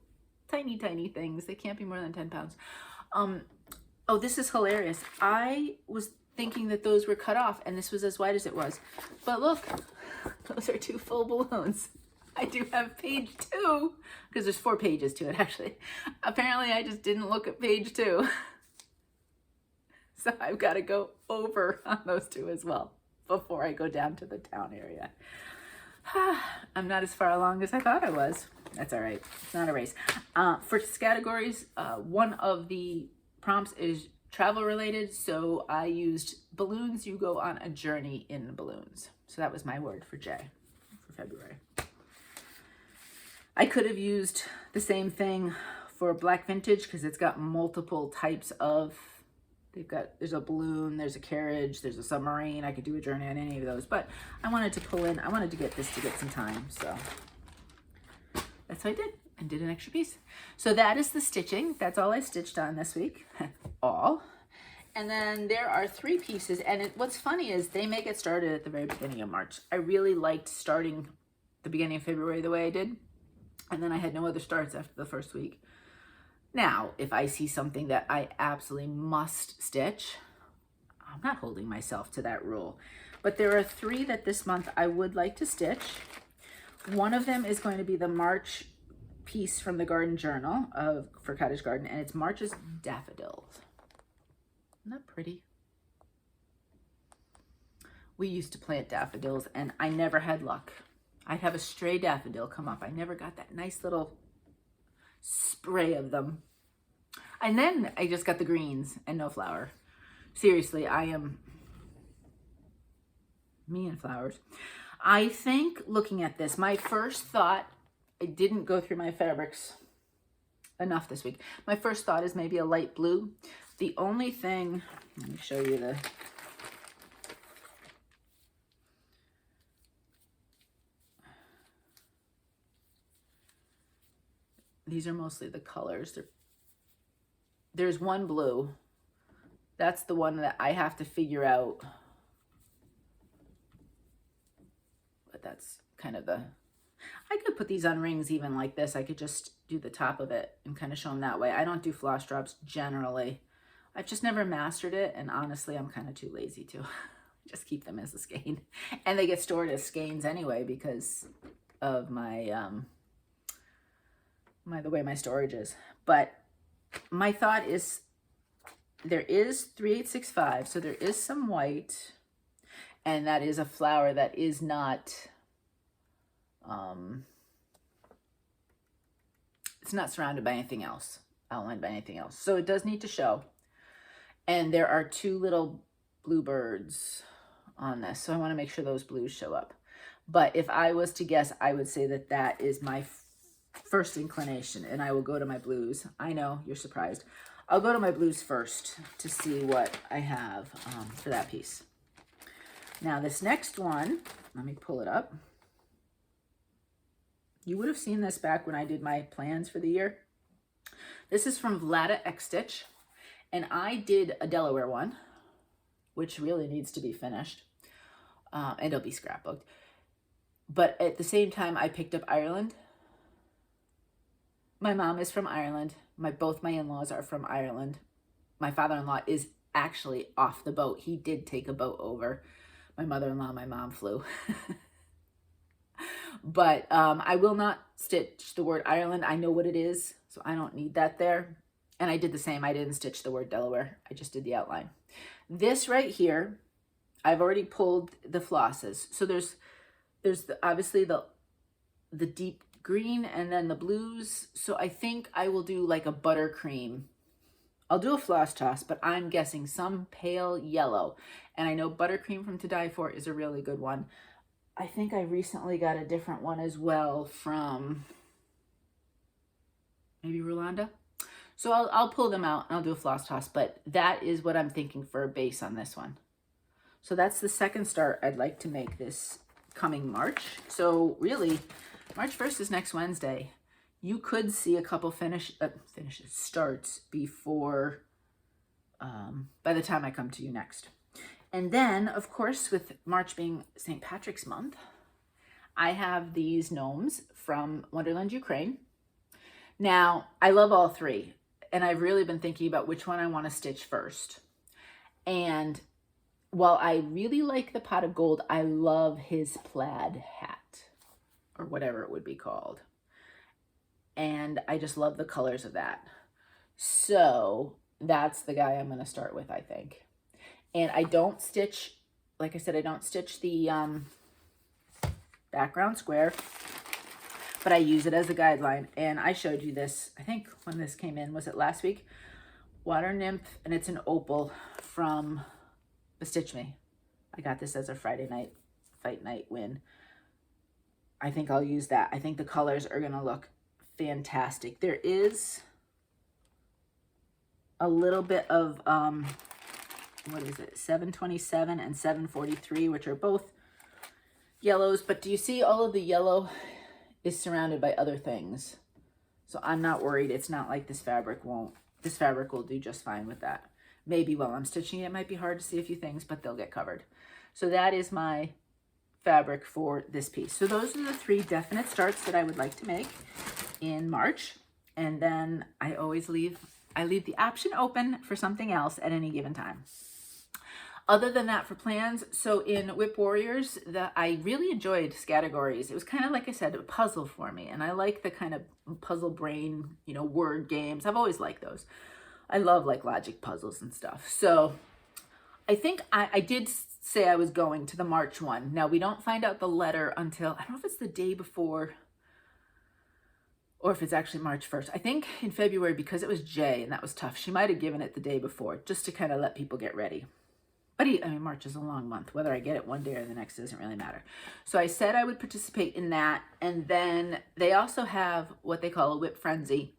tiny things. They can't be more than 10 pounds. Oh, this is hilarious. I was thinking that those were cut off and this was as wide as it was, but look, those are 2 full balloons. I do have page 2 because there's 4 pages to it actually. Apparently I just didn't look at page 2. So I've got to go over on those 2 as well before I go down to the town area. I'm not as far along as I thought I was. That's all right. It's not a race. For categories, one of the prompts is travel related. So I used balloons. You go on a journey in balloons. So that was my word for J for February. I could have used the same thing for black vintage because it's got multiple types of, there's a balloon, there's a carriage, there's a submarine. I could do a journey on any of those, but I wanted to get this to get some time. So that's what I did, and did an extra piece. So that is the stitching. That's all I stitched on this week, all. And then there are 3 pieces, and what's funny is they may get started at the very beginning of March. I really liked starting the beginning of February the way I did, and then I had no other starts after the first week. Now, if I see something that I absolutely must stitch, I'm not holding myself to that rule. But there are 3 that this month I would like to stitch. One of them is going to be the March piece from the Garden Journal for Cottage Garden, and it's March's Daffodils. Isn't that pretty? We used to plant daffodils, and I never had luck. I'd have a stray daffodil come up. I never got that nice little spray of them. And then I just got the greens and no flower. Seriously, I am me and flowers. I think looking at this, my first thought, I didn't go through my fabrics enough this week. My first thought is maybe a light blue. The only thing, let me show you the, these are mostly the colors. There's one blue. That's the one that I have to figure out. But that's kind of the, I could put these on rings even like this. I could just do the top of it and kind of show them that way. I don't do floss drops generally. I've just never mastered it, and honestly, I'm kind of too lazy to just keep them as a skein. And they get stored as skeins anyway because of my the way my storage is. But my thought is there is 3865, so there is some white, and that is a flower that is not it's not surrounded by anything else, outlined by anything else. So it does need to show. And there are 2 little bluebirds on this, so I want to make sure those blues show up. But if I was to guess, I would say that that is my first inclination, and I will go to my blues. I know, you're surprised. I'll go to my blues first to see what I have for that piece. Now this next one, let me pull it up. You would have seen this back when I did my plans for the year. This is from Vlada X Stitch, and I did a Delaware one, which really needs to be finished, and it'll be scrapbooked. But at the same time, I picked up Ireland. My mom is from Ireland. Both my in-laws are from Ireland. My father-in-law is actually off the boat. He did take a boat over. My mother-in-law, my mom flew. But I will not stitch the word Ireland. I know what it is, so I don't need that there. And I did the same. I didn't stitch the word Delaware. I just did the outline. This right here, I've already pulled the flosses. So there's obviously the deep green and then the blues. So I think I will do like a buttercream. I'll do a floss toss, but I'm guessing some pale yellow. And I know buttercream from To Die For is a really good one. I think I recently got a different one as well from maybe Rolanda. So I'll pull them out and I'll do a floss toss, but that is what I'm thinking for a base on this one. So that's the second start I'd like to make this coming March. So really, March 1st is next Wednesday. You could see a couple starts before, by the time I come to you next. And then, of course, with March being St. Patrick's month, I have these gnomes from Wonderland, Ukraine. Now, I love all 3, and I've really been thinking about which one I want to stitch first. And while I really like the Pot of Gold, I love his plaid hat, or whatever it would be called. And I just love the colors of that. So that's the guy I'm going to start with, I think. And I don't stitch, like I said, I don't stitch the background square, but I use it as a guideline. And I showed you this, I think when this came in, was it last week? Water Nymph, and it's an opal from Bestitchme. I got this as a Friday night fight night win. I think I'll use that. I think the colors are going to look fantastic. There is a little bit of, what is it, 727 and 743, which are both yellows. But do you see all of the yellow is surrounded by other things? So I'm not worried. It's not like this fabric will do just fine with that. Maybe while I'm stitching it might be hard to see a few things, but they'll get covered. So that is my fabric for this piece. So those are the 3 definite starts that I would like to make in March. And then I always leave the option open for something else at any given time. Other than that, for plans, so in Whip Warriors, I really enjoyed Scattergories. It was kind of, like I said, a puzzle for me. And I like the kind of puzzle brain, you know, word games. I've always liked those. I love like logic puzzles and stuff. So I think I did say I was going to the March one. Now, we don't find out the letter until, I don't know if it's the day before or if it's actually March 1st. I think in February, because it was Jay and that was tough, she might have given it the day before just to kind of let people get ready. But I mean, March is a long month. Whether I get it one day or the next doesn't really matter. So I said I would participate in that. And then they also have what they call a Whip Frenzy.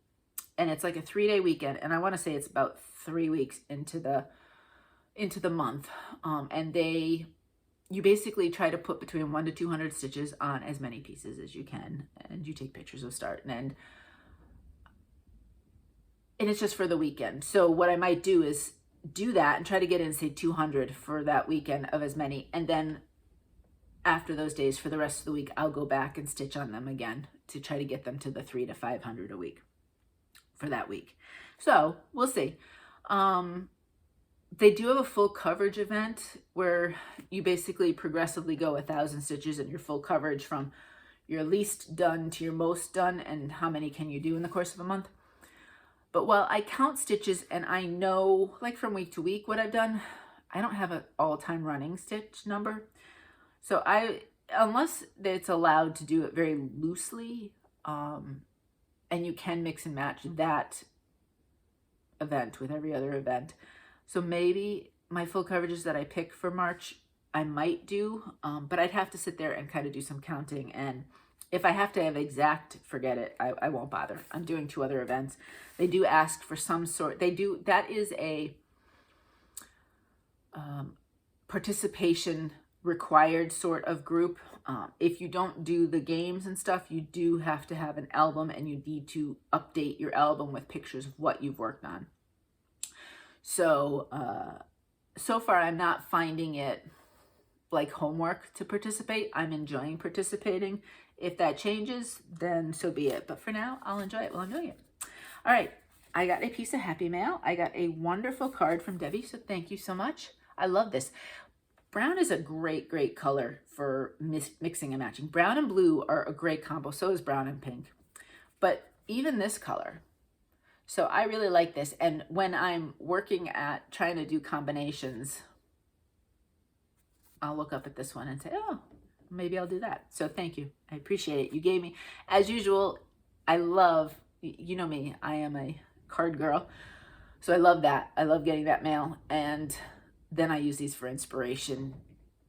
And it's like a 3-day weekend. And I want to say it's about 3 weeks into the month. And you basically try to put between 100 to 200 stitches on as many pieces as you can. And you take pictures of start and end. And it's just for the weekend. So what I might do is do that and try to get in, say, 200 for that weekend of as many. And then after those days, for the rest of the week, I'll go back and stitch on them again to try to get them to the 300 to 500 a week for that week. So we'll see. They do have a full coverage event where you basically progressively go 1,000 stitches in your full coverage from your least done to your most done, and how many can you do in the course of a month. But while I count stitches and I know, like from week to week, what I've done, I don't have an all-time running stitch number. So unless it's allowed to do it very loosely, and you can mix and match that event with every other event. So maybe my full coverages that I pick for March, I might do, but I'd have to sit there and kind of do some counting. And if I have to have exact, forget it. I won't bother. I'm doing 2 other events. They do ask for some sort. That is a participation required sort of group. If you don't do the games and stuff, you do have to have an album, and you need to update your album with pictures of what you've worked on. So, so far I'm not finding it like homework to participate. I'm enjoying participating. If that changes, then so be it. But for now, I'll enjoy it while I'm doing it. All right, I got a piece of Happy Mail. I got a wonderful card from Debbie, so thank you so much. I love this. Brown is a great, great color for mixing and matching. Brown and blue are a great combo. So is brown and pink. But even this color. So I really like this. And when I'm working at trying to do combinations, I'll look up at this one and say, oh, maybe I'll do that. So thank you. I appreciate it. You gave me, as usual, I love, you know me, I am a card girl. So I love that. I love getting that mail. And then I use these for inspiration,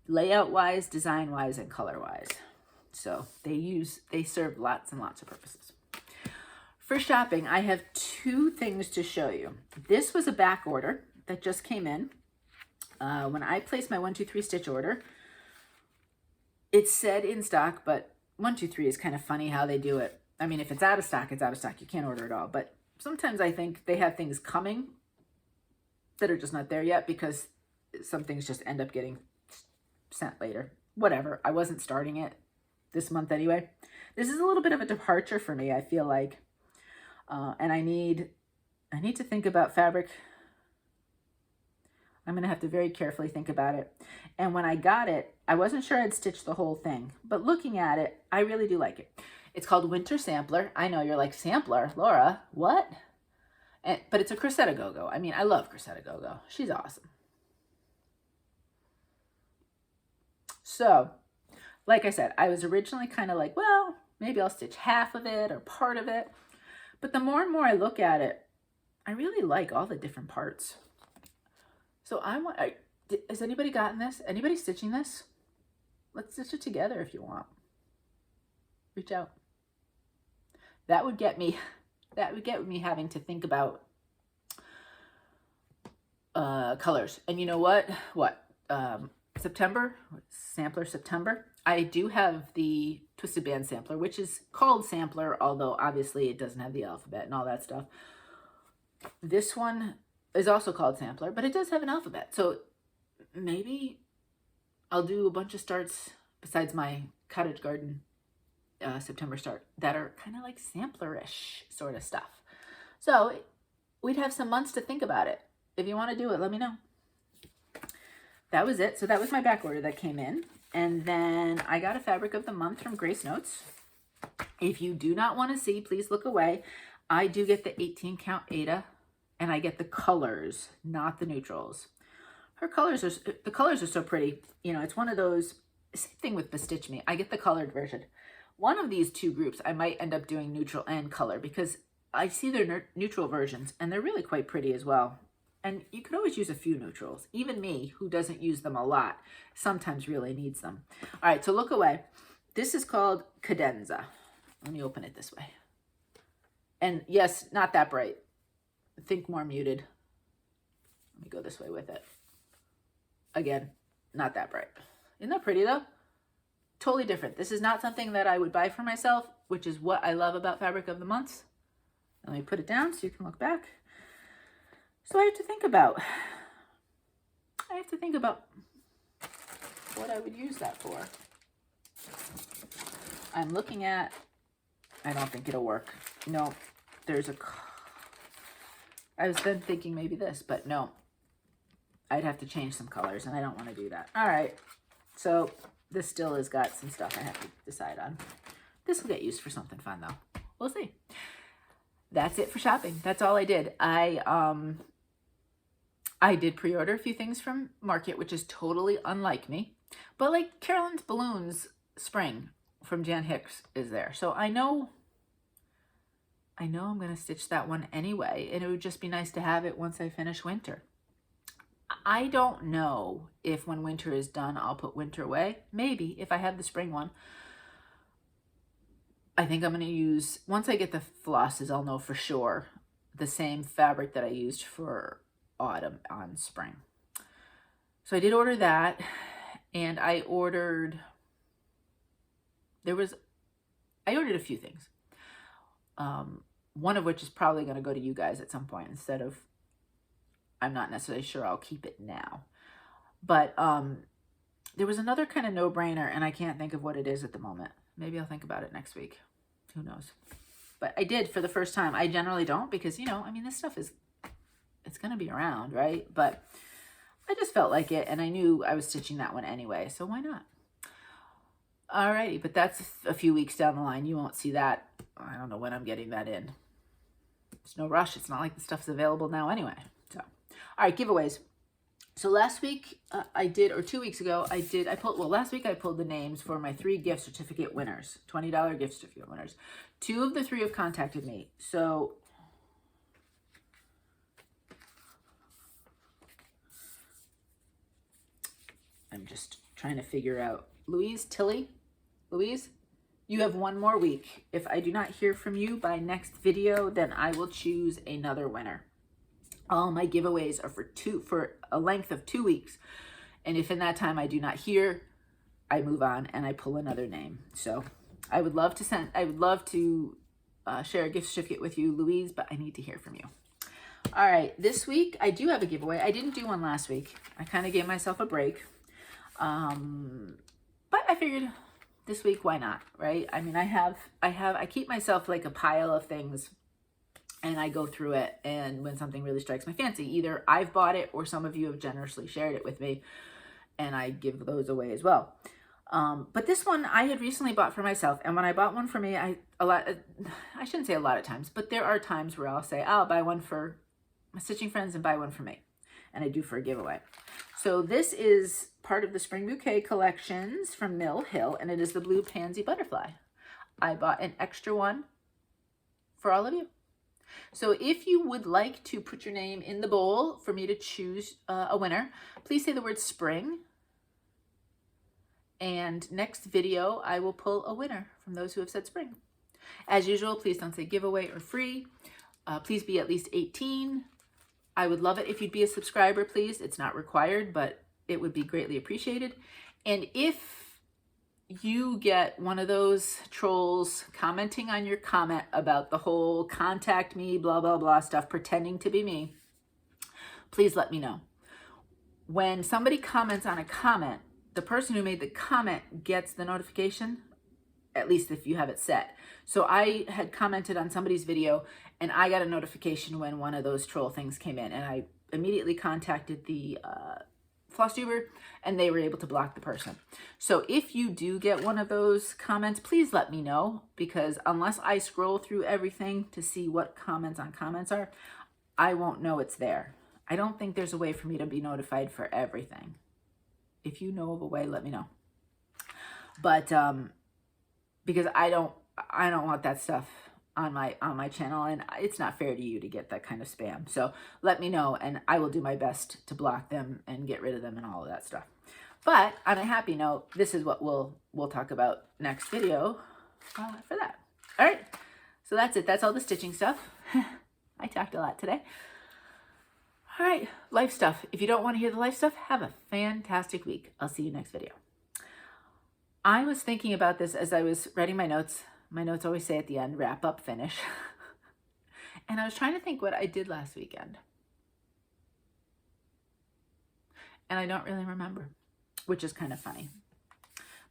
layout-wise, design-wise, and color-wise. So they serve lots and lots of purposes. For shopping, I have 2 things to show you. This was a back order that just came in. When I placed my 123 stitch order, it said in stock, but 123 is kind of funny how they do it. I mean, if it's out of stock, it's out of stock. You can't order it all. But sometimes I think they have things coming that are just not there yet, because some things just end up getting sent later. Whatever. I wasn't starting it this month anyway. This is a little bit of a departure for me, I feel like. And I need to think about fabric. I'm going to have to very carefully think about it. And when I got it, I wasn't sure I'd stitch the whole thing. But looking at it, I really do like it. It's called Winter Sampler. I know you're like, Sampler? Laura, what? But it's a Cressetta Go-Go. I mean, I love Cressetta Go-Go. She's awesome. So, like I said, I was originally kind of like, well, maybe I'll stitch half of it or part of it. But the more and more I look at it, I really like all the different parts. So has anybody gotten this? Anybody stitching this? Let's stitch it together if you want. Reach out. That would get me having to think about colors. And you know what? September, sampler September. I do have the Twisted Band sampler, which is called sampler, although obviously it doesn't have the alphabet and all that stuff. This one is also called sampler, but it does have an alphabet. So maybe I'll do a bunch of starts besides my cottage garden September start that are kind of like sampler-ish sort of stuff. So we'd have some months to think about it. If you want to do it, let me know. That was it. So that was my back order that came in. And then I got a fabric of the month from Grace Notes. If you do not want to see, please look away. I do get the 18 count Aida, and I get the colors, not the neutrals. The colors are so pretty. You know, it's one of those, same thing with Bestitchme. I get the colored version. One of these two groups, I might end up doing neutral and color because I see their neutral versions and they're really quite pretty as well. And you could always use a few neutrals. Even me, who doesn't use them a lot, sometimes really needs them. All right, so look away. This is called Cadenza. Let me open it this way. And yes, not that bright. Think more muted. Let me go this way with it. Again, not that bright. Isn't that pretty though? Totally different. This is not something that I would buy for myself, which is what I love about Fabric of the Month. Let me put it down so you can look back. So I have to think about what I would use that for. I'm looking at, I don't think it'll work. No, I was then thinking maybe this, but no. I'd have to change some colors and I don't want to do that. All right, so this still has got some stuff I have to decide on. This will get used for something fun though. We'll see. That's it for shopping. That's all I did. I did pre-order a few things from Market, which is totally unlike me. But like Carolyn's Balloons Spring from Jan Hicks is there. So I know I'm going to stitch that one anyway. And it would just be nice to have it once I finish winter. I don't know if when winter is done, I'll put winter away. Maybe if I have the spring one. I think I'm going to use, once I get the flosses, I'll know for sure the same fabric that I used for autumn on spring. So I did order that, and I ordered a few things. One of which is probably going to go to you guys at some point instead of, I'm not necessarily sure I'll keep it now. But there was another kind of no-brainer, and I can't think of what it is at the moment. Maybe I'll think about it next week. Who knows? But I did for the first time. I generally don't because, you know, I mean, this stuff is, it's going to be around, right? But I just felt like it, and I knew I was stitching that one anyway, so why not? Alrighty, but that's a few weeks down the line. You won't see that. I don't know when I'm getting that in. There's no rush. It's not like the stuff's available now anyway. So, all right, giveaways. So last week or 2 weeks ago, last week I pulled the names for my 3 gift certificate winners, $20 gift certificate winners. 2 of the 3 have contacted me. So I'm just trying to figure out. Louise, you have 1 more week. If I do not hear from you by next video, then I will choose another winner. All my giveaways are for a length of 2 weeks. And if in that time I do not hear, I move on and I pull another name. So I would love to share a gift certificate with you, Louise, but I need to hear from you. All right, this week I do have a giveaway. I didn't do one last week. I kind of gave myself a break. But I figured this week, why not, right? I mean, I keep myself like a pile of things and I go through it, and when something really strikes my fancy, either I've bought it or some of you have generously shared it with me, and I give those away as well. But this one I had recently bought for myself, and when I bought one for me, I shouldn't say a lot of times, but there are times where I'll say, I'll buy one for my stitching friends and buy one for me, and I do for a giveaway. So this is part of the Spring Bouquet collections from Mill Hill, and it is the Blue Pansy Butterfly. I bought an extra one for all of you. So if you would like to put your name in the bowl for me to choose a winner, please say the word spring. And next video, I will pull a winner from those who have said spring. As usual, please don't say giveaway or free. Please be at least 18. I would love it if you'd be a subscriber, please. It's not required, but it would be greatly appreciated. And if you get one of those trolls commenting on your comment about the whole contact me, blah, blah, blah stuff, pretending to be me, please let me know. When somebody comments on a comment, the person who made the comment gets the notification, at least if you have it set. So I had commented on somebody's video and I got a notification when one of those troll things came in, and I immediately contacted the Flosstuber and they were able to block the person. So if you do get one of those comments, please let me know, because unless I scroll through everything to see what comments on comments are, I won't know it's there. I don't think there's a way for me to be notified for everything. If you know of a way, let me know. But because I don't want that stuff on my channel, and it's not fair to you to get that kind of spam. So let me know and I will do my best to block them and get rid of them and all of that stuff. But on a happy note, this is what we'll talk about next video for that. All right, so that's it. That's all the stitching stuff. I talked a lot today. All right, life stuff. If you don't want to hear the life stuff, have a fantastic week. I'll see you next video. I was thinking about this as I was writing my notes. My notes always say at the end, wrap up, finish. And I was trying to think what I did last weekend. And I don't really remember, which is kind of funny.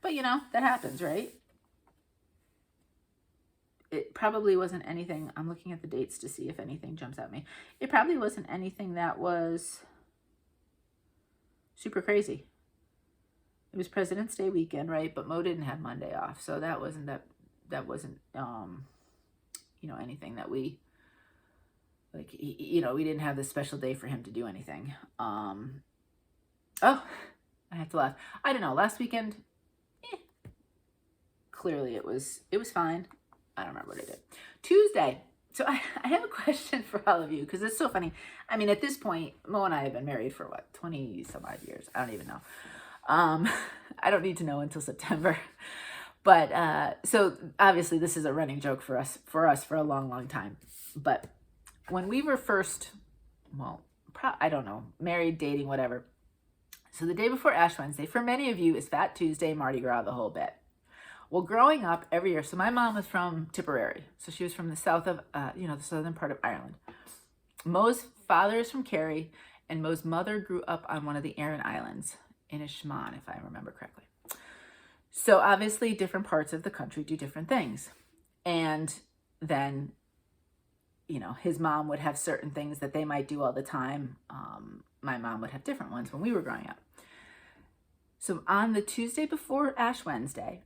But you know, that happens, right? It probably wasn't anything. I'm looking at the dates to see if anything jumps at me. It probably wasn't anything that was super crazy. It was President's Day weekend, right? But Mo didn't have Monday off, so that wasn't you know, anything that we, like, you know, we didn't have this special day for him to do anything. Oh, I have to laugh. I don't know. Last weekend, clearly it was fine. I don't remember what I did. Tuesday. So I have a question for all of you, because it's so funny. I mean, at this point, Mo and I have been married for what, 20 some odd years. I don't even know. I don't need to know until September. But so obviously this is a running joke for us for a long time. But when we were first, well, I don't know, married, dating, whatever. So the day before Ash Wednesday, for many of you, is Fat Tuesday, Mardi Gras, the whole bit. Well, growing up every year, so my mom was from Tipperary. So she was from the south of, you know, the southern part of Ireland. Mo's father is from Kerry, and Mo's mother grew up on one of the Aran Islands in Ishman, if I remember correctly. So obviously different parts of the country do different things. And then, you know, his mom would have certain things that they might do all the time. My mom would have different ones when we were growing up. So on the Tuesday before Ash Wednesday,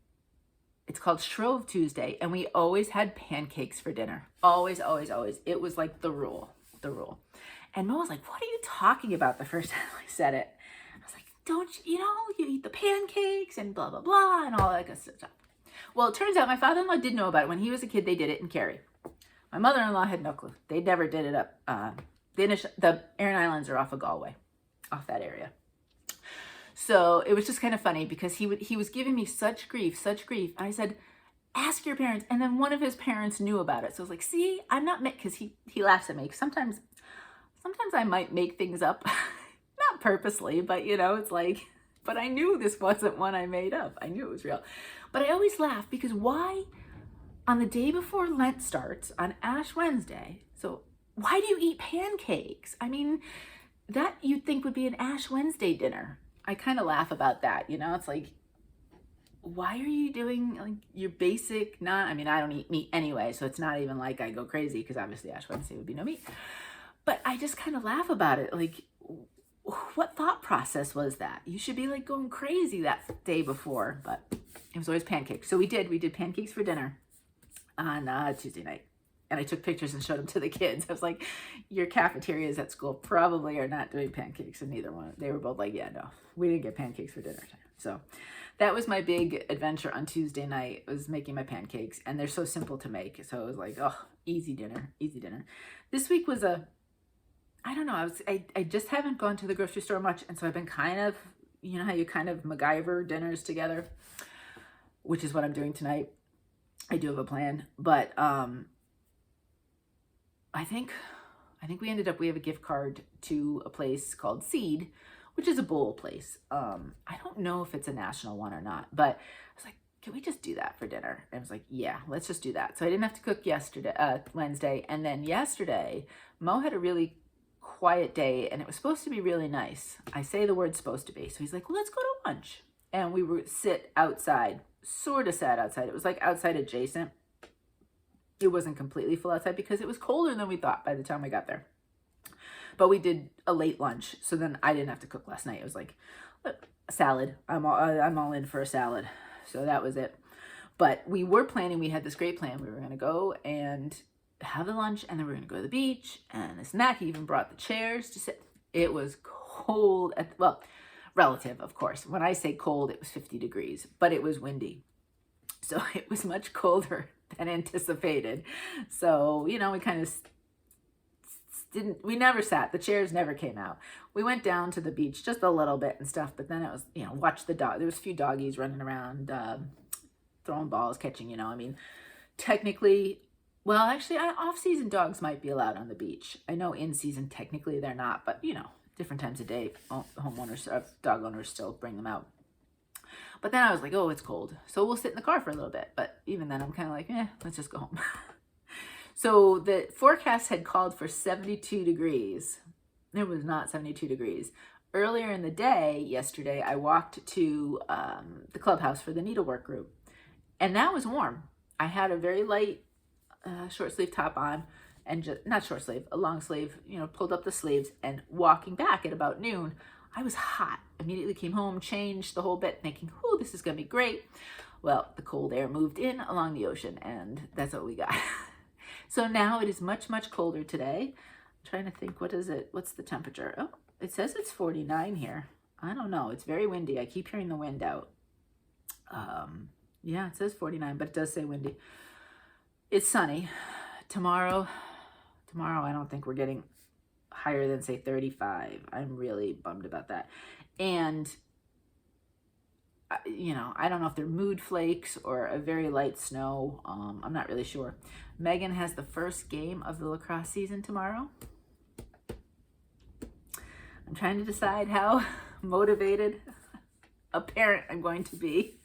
it's called Shrove Tuesday, and we always had pancakes for dinner. Always, always, always. It was like the rule. And Mo was like, what are you talking about, the first time I said it? I was like, don't you know, you eat the pancakes and blah, blah, blah, and all that good stuff. Well, it turns out my father-in-law did know about it. When he was a kid, they did it in Kerry. My mother-in-law had no clue. They never did it up. The Aran Islands are off of Galway, off that area. So it was just kind of funny because he was giving me such grief. And I said, ask your parents. And then one of his parents knew about it. So I was like, see, I'm not, because he laughs at me. Sometimes I might make things up. Not purposely, but you know, it's like, but I knew this wasn't one I made up. I knew it was real. But I always laugh because why, on the day before Lent starts, on Ash Wednesday, so why do you eat pancakes? I mean, that you'd think would be an Ash Wednesday dinner. I kind of laugh about that, you know, it's like, why are you doing like your basic, I mean, I don't eat meat anyway, so it's not even like I go crazy, because obviously Ash Wednesday would be no meat. But I just kind of laugh about it. Like, what thought process was that? You should be like going crazy that day before, but it was always pancakes. So we did pancakes for dinner on Tuesday night. And I took pictures and showed them to the kids. I was like, your cafeterias at school probably are not doing pancakes, and neither one. They were both like, yeah, no, we didn't get pancakes for dinner time. So that was my big adventure on Tuesday night, was making my pancakes. And they're so simple to make. So it was like, oh, easy dinner. This week was I don't know, I just haven't gone to the grocery store much. And so I've been kind of, you know how you kind of MacGyver dinners together, which is what I'm doing tonight. I do have a plan, but I think I think we have a gift card to a place called Seed, which is a bowl place. I don't know if it's a national one or not, but I was like, can we just do that for dinner? And I was like, yeah, let's just do that. So I didn't have to cook Wednesday. And then yesterday, Mo had a really quiet day and it was supposed to be really nice. I say the word supposed to be. So he's like, well, let's go to lunch. And we were sat outside, sort of sat outside. It was like outside adjacent. It wasn't completely full outside because it was colder than we thought by the time I got there. But we did a late lunch, so then I didn't have to cook last night. It was like a salad. I'm all in for a salad. So that was it. But we were planning, we had this great plan. We were going to go and have the lunch, and then we were going to go to the beach, and this snack. He even brought the chairs to sit. It was cold, well, relative, of course. When I say cold, it was 50 degrees, but it was windy. So it was much colder than anticipated. So, you know, we kind of we never sat. The chairs never came out. We went down to the beach just a little bit and stuff, but then it was, you know, watch the dog. There was a few doggies running around, throwing balls, catching, you know, I mean, technically, well, actually, off-season dogs might be allowed on the beach. I know in-season, technically, they're not, but, you know, different times of day, homeowners, dog owners still bring them out. But then I was like, oh, it's cold. So we'll sit in the car for a little bit. But even then, I'm kind of like, let's just go home. So the forecast had called for 72 degrees. It was not 72 degrees. Earlier in the day, yesterday, I walked to the clubhouse for the needlework group. And that was warm. I had a very light short sleeve top on, and just, not short sleeve, a long sleeve, you know, pulled up the sleeves, and walking back at about noon, I was hot. Immediately came home, changed the whole bit, thinking, oh, this is going to be great. Well, the cold air moved in along the ocean, and that's what we got. So now it is much, much colder today. I'm trying to think, what is it? What's the temperature? Oh, it says it's 49 here. I don't know. It's very windy. I keep hearing the wind out. Yeah, it says 49, but it does say windy. It's sunny. Tomorrow, I don't think we're getting higher than, say, 35. I'm really bummed about that. And, you know, I don't know if they're mood flakes or a very light snow. I'm not really sure. Megan has the first game of the lacrosse season tomorrow. I'm trying to decide how motivated a parent I'm going to be,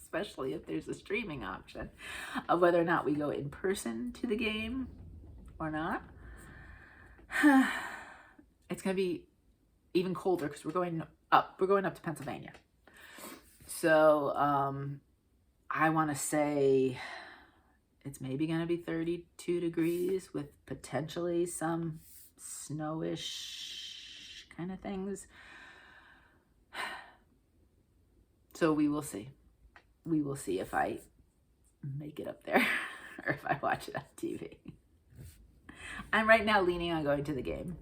especially if there's a streaming option, of whether or not we go in person to the game or not. It's going to be even colder because we're going up to Pennsylvania. So I want to say it's maybe going to be 32 degrees with potentially some snowish kind of things. So we will see. We will see if I make it up there or if I watch it on TV. I'm right now leaning on going to the game.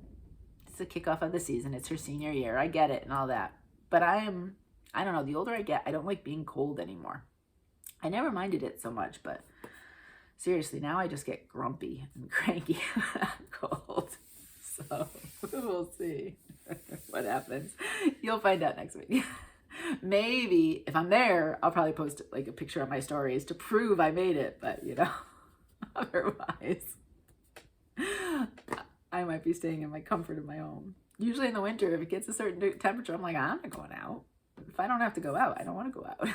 It's the kickoff of the season. It's her senior year. I get it and all that. But I don't know, the older I get, I don't like being cold anymore. I never minded it so much, but seriously, now I just get grumpy and cranky when I'm cold. So we'll see what happens. You'll find out next week. Maybe if I'm there, I'll probably post like a picture on my stories to prove I made it, but you know, otherwise I might be staying in my comfort of my home. Usually in the winter, if it gets a certain temperature, I'm like, I'm not going out. If I don't have to go out, I don't want to go out.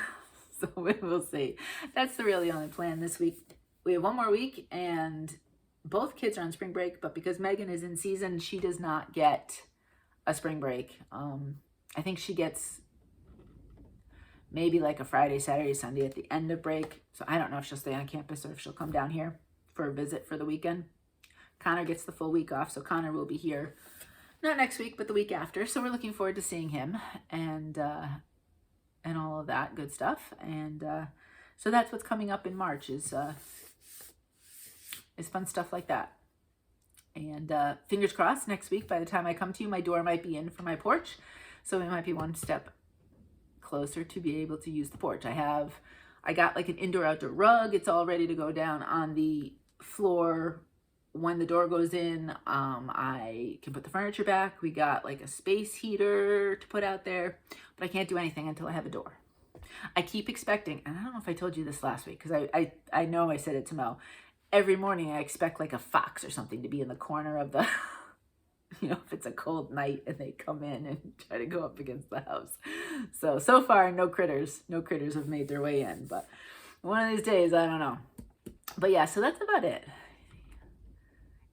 So we'll see. That's really only plan this week. We have one more week, and both kids are on spring break, but because Megan is in season, she does not get a spring break. I think she gets maybe like a Friday, Saturday, Sunday at the end of break. So I don't know if she'll stay on campus or if she'll come down here for a visit for the weekend. Connor gets the full week off, so Connor will be here not next week, but the week after. So we're looking forward to seeing him and all of that good stuff. And so that's what's coming up in March is fun stuff like that. And fingers crossed, next week, by the time I come to you, my door might be in for my porch. So we might be one step closer to be able to use the porch. I got like an indoor-outdoor rug. It's all ready to go down on the floor. When the door goes in, I can put the furniture back. We got like a space heater to put out there, but I can't do anything until I have a door. I keep expecting, and I don't know if I told you this last week, because I know I said it to Mo. Every morning I expect like a fox or something to be in the corner of the you know, if it's a cold night and they come in and try to go up against the house. So far, no critters have made their way in, but one of these days, I don't know. But yeah, so that's about it.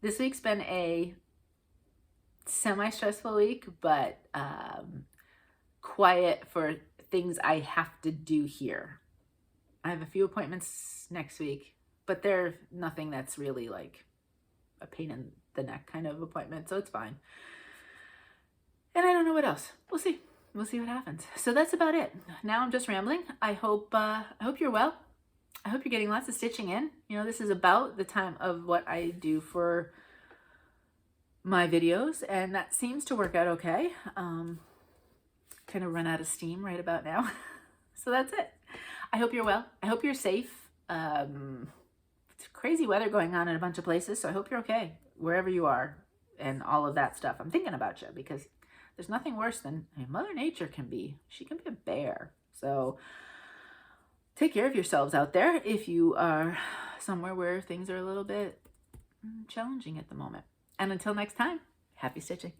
This week's been a semi-stressful week, but quiet for things I have to do here. I have a few appointments next week, but they're nothing that's really like a pain in the neck kind of appointment, so it's fine. And I don't know what else. We'll see. We'll see what happens. So that's about it. Now I'm just rambling. I hope you're well. I hope you're getting lots of stitching in. You know, this is about the time of what I do for my videos, and that seems to work out okay. Kind of run out of steam right about now. So that's it. I hope you're well. I hope you're safe. It's crazy weather going on in a bunch of places, so I hope you're okay wherever you are and all of that stuff. I'm thinking about you because there's nothing worse than, I mean, Mother Nature can be a bear. So take care of yourselves out there if you are somewhere where things are a little bit challenging at the moment. And until next time, happy stitching.